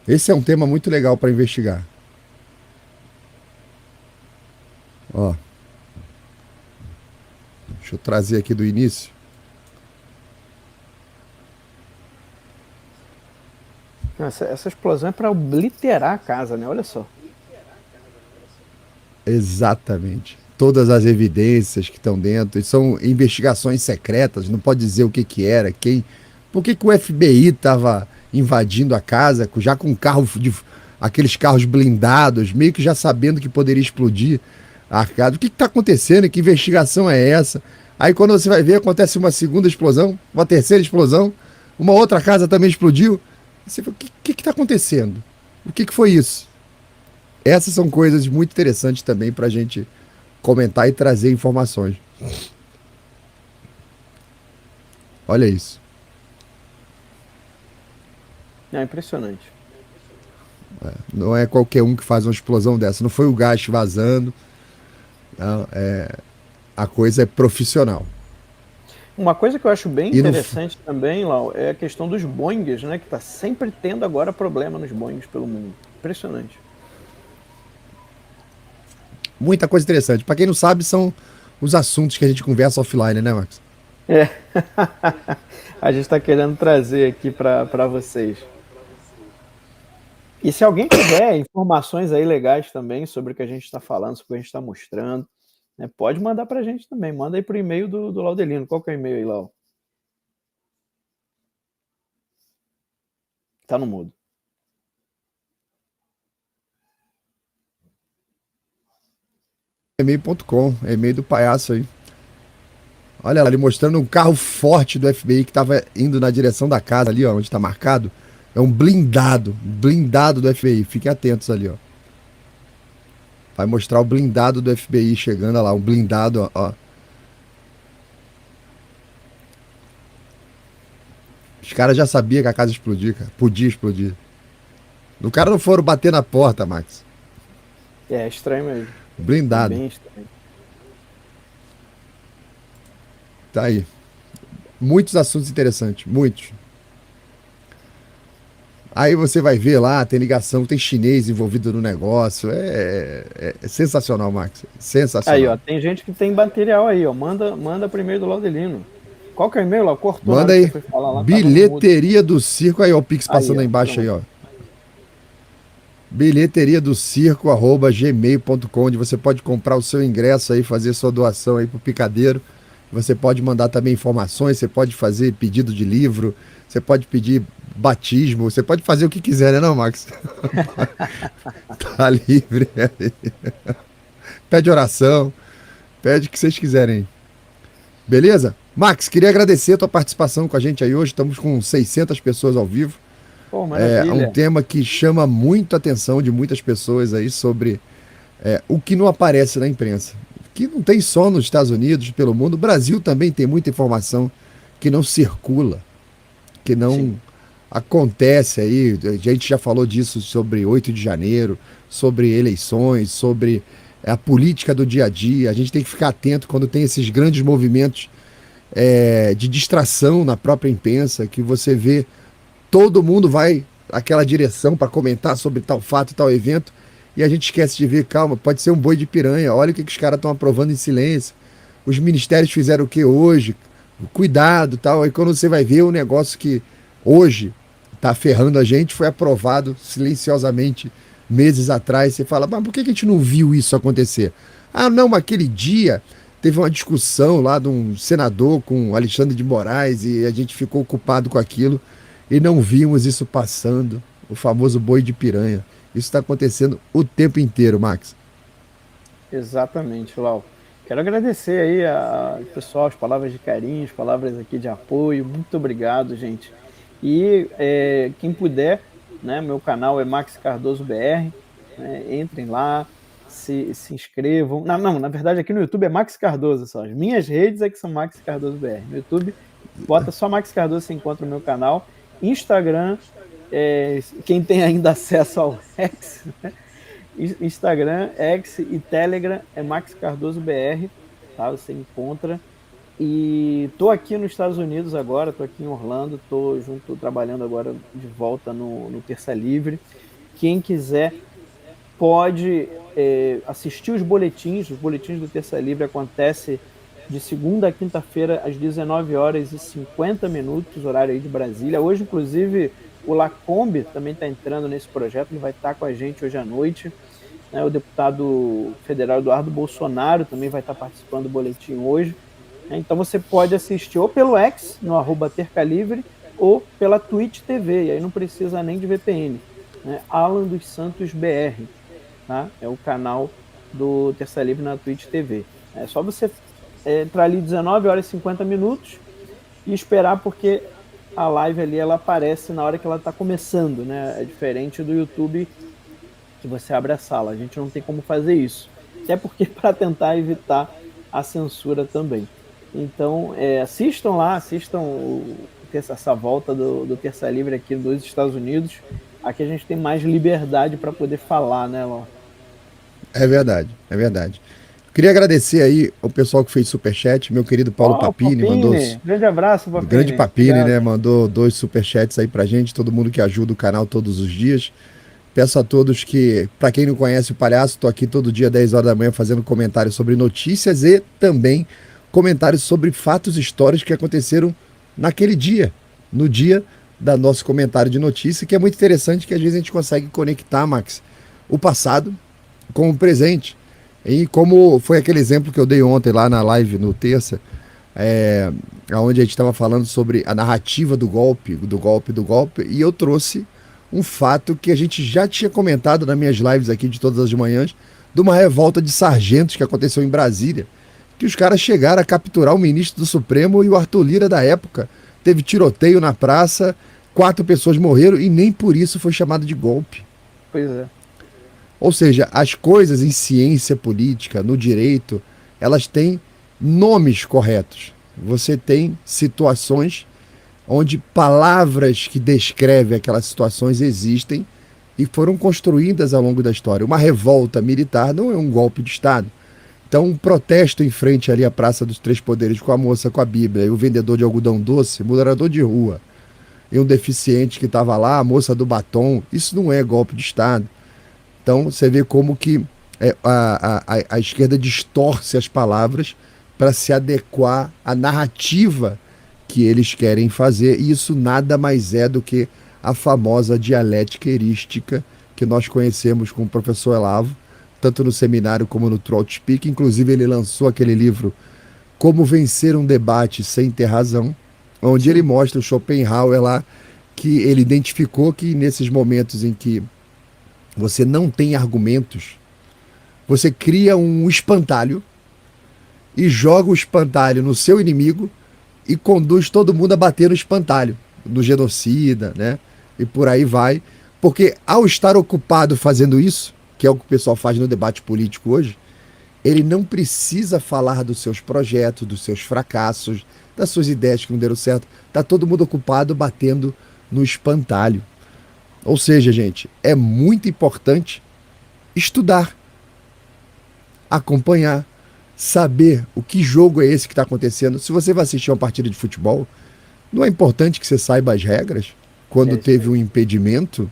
Esse é um tema muito legal para investigar. Ó. Deixa eu trazer aqui do início. Essa explosão é para obliterar a casa, né? Olha só. Exatamente. Todas as evidências que estão dentro. São investigações secretas, não pode dizer o que era, quem. Por que o FBI estava invadindo a casa, já com aqueles carros blindados, meio que já sabendo que poderia explodir a casa? O que está acontecendo? Que investigação é essa? Aí quando você vai ver, acontece uma segunda explosão, uma terceira explosão, uma outra casa também explodiu. Você fala, o que está acontecendo? O que foi isso? Essas são coisas muito interessantes também para a gente comentar e trazer informações. Olha isso. É impressionante. Não é qualquer um que faz uma explosão dessa. Não foi o gás vazando. Não, a coisa é profissional. Uma coisa que eu acho bem interessante também, Lau, é a questão dos Boeings, né? Que está sempre tendo agora problema nos Boeings pelo mundo. Impressionante. Muita coisa interessante. Para quem não sabe, são os assuntos que a gente conversa offline, né, Max? A gente está querendo trazer aqui para vocês. E se alguém tiver informações aí legais também sobre o que a gente está falando, sobre o que a gente está mostrando, né, pode mandar para a gente também. Manda aí para o e-mail do Laudelino. Qual que é o e-mail aí, Lau? Tá no mudo. E-mail.com, e-mail do palhaço aí. Olha lá, ele mostrando um carro forte do FBI que estava indo na direção da casa ali, ó, onde está marcado. É um blindado do FBI. Fiquem atentos ali, ó. Vai mostrar o blindado do FBI chegando lá, um blindado, ó. Os caras já sabiam que a casa ia explodir, cara. Podia explodir. O cara não foram bater na porta, Max. É estranho mesmo. Blindado. Bem estranho. Tá aí. Muitos assuntos interessantes. Muitos. Aí você vai ver lá, tem ligação, tem chinês envolvido no negócio. É sensacional, Max. Aí, ó, Sensacional. tem gente que tem material aí, ó. Manda primeiro do Laudelino. Qual que é o e-mail lá? Cortou na Manda hora que aí. você foi falar lá, tava no mudo. Bilheteria do circo. Aí, ó, o Pix Aí, passando ó, aí embaixo aí, pronto. ó. Bilheteria do circo@gmail.com, onde você pode comprar o seu ingresso aí, fazer sua doação aí pro Picadeiro. Você pode mandar também informações, você pode fazer pedido de livro, você pode pedir batismo, você pode fazer o que quiser, né, não, Max? Tá livre. Pede oração, pede o que vocês quiserem. Beleza? Max, queria agradecer a tua participação com a gente aí hoje. Estamos com 600 pessoas ao vivo. Pô, É um maravilha. tema que chama muito a atenção de muitas pessoas aí sobre o que não aparece na imprensa. Que não tem só nos Estados Unidos, pelo mundo. O Brasil também tem muita informação que não circula, que não Sim. acontece aí. A gente já falou disso sobre 8 de janeiro, sobre eleições, sobre a política do dia a dia. A gente tem que ficar atento quando tem esses grandes movimentos de distração na própria imprensa, que você vê todo mundo vai naquela direção para comentar sobre tal fato, tal evento, e a gente esquece de ver, calma, pode ser um boi de piranha, olha o que os caras estão aprovando em silêncio. Os ministérios fizeram o que hoje? Cuidado, tal. Aí quando você vai ver o negócio que hoje está ferrando a gente, foi aprovado silenciosamente meses atrás. Você fala, mas por que a gente não viu isso acontecer? Ah, não, mas aquele dia teve uma discussão lá de um senador com Alexandre de Moraes e a gente ficou ocupado com aquilo e não vimos isso passando, o famoso boi de piranha. Isso está acontecendo o tempo inteiro, Max. Exatamente, Lau. Quero agradecer aí ao pessoal, as palavras de carinho, as palavras aqui de apoio. Muito obrigado, gente. E quem puder, né, meu canal é Max Cardoso BR, né, entrem lá, se inscrevam. Não, na verdade aqui no YouTube é Max Cardoso só. As minhas redes é que são Max Cardoso BR. No YouTube, bota só Max Cardoso, você encontra o meu canal. Instagram, quem tem ainda acesso ao X, né? Instagram, X e Telegram é Max Cardoso BR, tá? Você encontra. E tô aqui nos Estados Unidos agora, tô aqui em Orlando, tô trabalhando agora de volta no Terça Livre. Quem quiser pode assistir os boletins do Terça Livre acontece de segunda a quinta-feira às 19h50, horário aí de Brasília. Hoje, inclusive, o Lacombe também está entrando nesse projeto, ele vai estar com a gente hoje à noite. Né? O deputado federal Eduardo Bolsonaro também vai estar participando do boletim hoje. Então você pode assistir ou pelo X, no @tercalivre, ou pela Twitch TV, e aí não precisa nem de VPN. Né? Alan dos Santos BR, tá? É o canal do Terça Livre na Twitch TV. É só você entrar ali 19h50 e esperar, porque a live ali ela aparece na hora que ela está começando, né? É diferente do YouTube, que você abre a sala. A gente não tem como fazer isso. Até porque para tentar evitar a censura também. Então, assistam lá, assistam essa volta do Terça Livre aqui dos Estados Unidos. Aqui a gente tem mais liberdade para poder falar, né, Ló? É verdade, é verdade. Queria agradecer aí ao pessoal que fez superchat, meu querido Paulo Ó, Papini, mandou Papini! Grande abraço, grande Papini. Papini, né? Obrigado. Mandou 2 superchats aí pra gente, todo mundo que ajuda o canal todos os dias. Peço a todos que, para quem não conhece o Palhaço, estou aqui todo dia 10 horas da manhã fazendo comentários sobre notícias e também comentários sobre fatos históricos que aconteceram naquele dia, no dia da nosso comentário de notícia, que é muito interessante, que às vezes a gente consegue conectar, Max, o passado com o presente. E como foi aquele exemplo que eu dei ontem lá na live no terça, onde a gente estava falando sobre a narrativa do golpe, e eu trouxe um fato que a gente já tinha comentado nas minhas lives aqui de todas as manhãs, de uma revolta de sargentos que aconteceu em Brasília, que os caras chegaram a capturar o ministro do Supremo e o Arthur Lira da época. Teve tiroteio na praça, 4 pessoas morreram e nem por isso foi chamado de golpe. Pois é. Ou seja, as coisas em ciência política, no direito, elas têm nomes corretos. Você tem situações onde palavras que descrevem aquelas situações existem e foram construídas ao longo da história. Uma revolta militar não é um golpe de Estado. Então, um protesto em frente ali à Praça dos Três Poderes com a moça com a Bíblia e o vendedor de algodão doce, morador de rua, e um deficiente que estava lá, a moça do batom, isso não é golpe de Estado. Então, você vê como que a esquerda distorce as palavras para se adequar à narrativa que eles querem fazer, e isso nada mais é do que a famosa dialética erística que nós conhecemos com o professor Elavo, tanto no seminário como no Trout Speak. Inclusive, ele lançou aquele livro Como Vencer um Debate Sem Ter Razão, onde ele mostra o Schopenhauer lá, que ele identificou que nesses momentos em que você não tem argumentos, você cria um espantalho e joga o espantalho no seu inimigo e conduz todo mundo a bater no espantalho, no genocida, né? E por aí vai. Porque ao estar ocupado fazendo isso, que é o que o pessoal faz no debate político hoje, ele não precisa falar dos seus projetos, dos seus fracassos, das suas ideias que não deram certo. Está todo mundo ocupado batendo no espantalho. Ou seja, gente, é muito importante estudar, acompanhar, saber o que jogo é esse que está acontecendo. Se você vai assistir uma partida de futebol, não é importante que você saiba as regras quando teve um impedimento,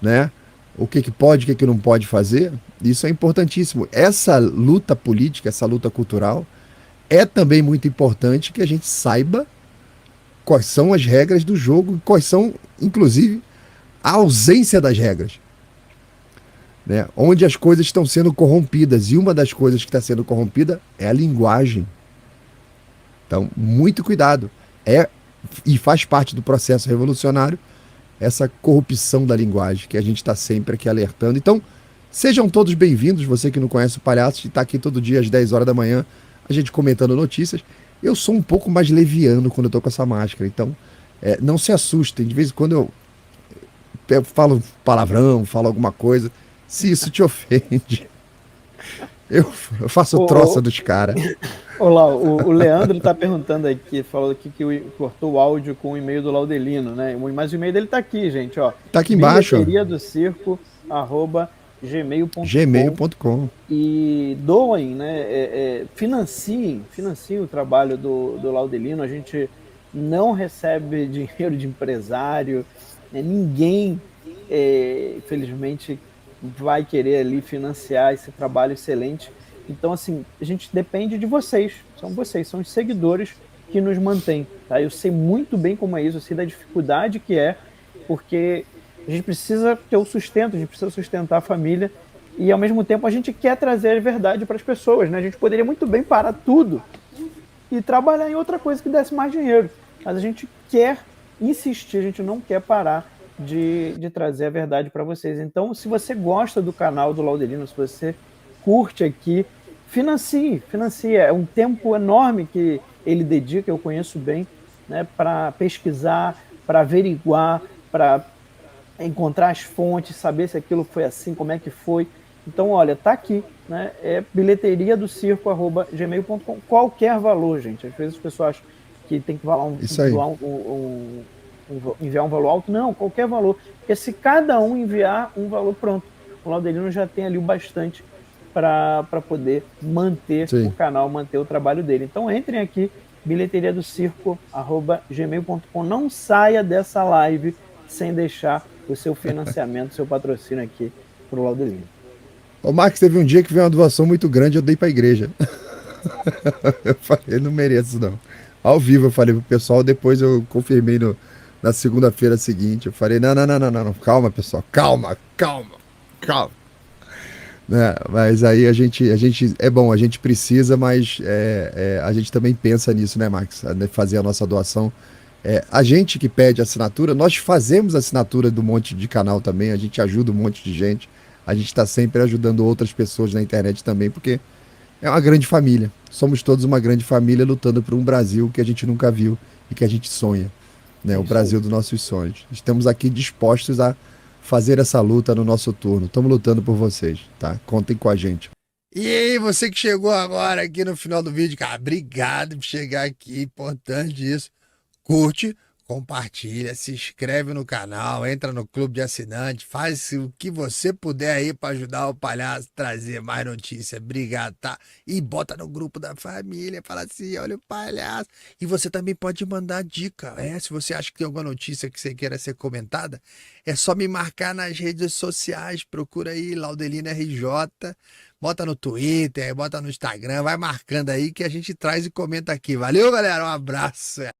né? O que pode, o que não pode fazer. Isso é importantíssimo. Essa luta política, essa luta cultural, é também muito importante que a gente saiba quais são as regras do jogo, quais são, inclusive, a ausência das regras, né? Onde as coisas estão sendo corrompidas. E uma das coisas que está sendo corrompida é a linguagem. Então, muito cuidado. E faz parte do processo revolucionário essa corrupção da linguagem, que a gente está sempre aqui alertando. Então, sejam todos bem-vindos, você que não conhece o Palhaço, está aqui todo dia às 10 horas da manhã, a gente comentando notícias. Eu sou um pouco mais leviano quando eu estou com essa máscara, então não se assustem. De vez em quando eu falo palavrão, falo alguma coisa. Se isso te ofende, eu faço troça dos caras. Olá, o Leandro está perguntando aqui, falou aqui que cortou o áudio com o e-mail do Laudelino, né? Mas o e-mail dele está aqui, gente, ó. Tá aqui embaixo. bilheteriadocirco@gmail.com. E doem, né? Financiem o trabalho do Laudelino. A gente não recebe dinheiro de empresário, né? Ninguém, infelizmente, vai querer ali financiar esse trabalho excelente. Então, assim, a gente depende de vocês. São os seguidores que nos mantêm. Tá? Eu sei muito bem como é isso, eu sei da dificuldade que é, porque a gente precisa ter o sustento, a gente precisa sustentar a família e, ao mesmo tempo, a gente quer trazer a verdade para as pessoas. Né? A gente poderia muito bem parar tudo e trabalhar em outra coisa que desse mais dinheiro. Mas a gente quer insistir, a gente não quer parar de trazer a verdade para vocês. Então, se você gosta do canal do Laudelino, se você curte aqui, financie. É um tempo enorme que ele dedica, eu conheço bem, né, para pesquisar, para averiguar, para encontrar as fontes, saber se aquilo foi assim, como é que foi. Então, olha, tá aqui, né? É bilheteriadocirco@gmail.com. Qualquer valor, gente. Às vezes as pessoas acham que tem que enviar um valor alto. Não, qualquer valor. Porque se cada um enviar um valor, pronto. O Laudelino já tem ali o bastante para poder manter o canal, manter o trabalho dele. Então entrem aqui, bilheteriadocirco@gmail.com. Não saia dessa live sem deixar o seu financiamento, o seu patrocínio aqui para o Laudelino. Ô Marcos, teve um dia que veio uma doação muito grande, eu dei para a igreja. Eu falei, não mereço não. Ao vivo eu falei pro pessoal, depois eu confirmei na segunda-feira seguinte. Eu falei, não, calma pessoal, calma. Né? Mas aí a gente é bom, a gente precisa, mas a gente também pensa nisso, né, Max? Fazer a nossa doação. A gente que pede assinatura, nós fazemos assinatura do monte de canal também, a gente ajuda um monte de gente, a gente está sempre ajudando outras pessoas na internet também, porque é uma grande família. Somos todos uma grande família lutando por um Brasil que a gente nunca viu e que a gente sonha, né? O Brasil dos nossos sonhos. Estamos aqui dispostos a fazer essa luta no nosso turno. Estamos lutando por vocês, tá? Contem com a gente. E aí, você que chegou agora aqui no final do vídeo, cara, obrigado por chegar aqui, importante isso. Curte, compartilha, se inscreve no canal, entra no clube de assinantes, faz o que você puder aí para ajudar o Palhaço a trazer mais notícias. Obrigado, tá? E bota no grupo da família, fala assim, olha o Palhaço. E você também pode mandar dica, se você acha que tem alguma notícia que você queira ser comentada, é só me marcar nas redes sociais, procura aí Laudelino RJ, bota no Twitter, bota no Instagram, vai marcando aí que a gente traz e comenta aqui. Valeu, galera, um abraço.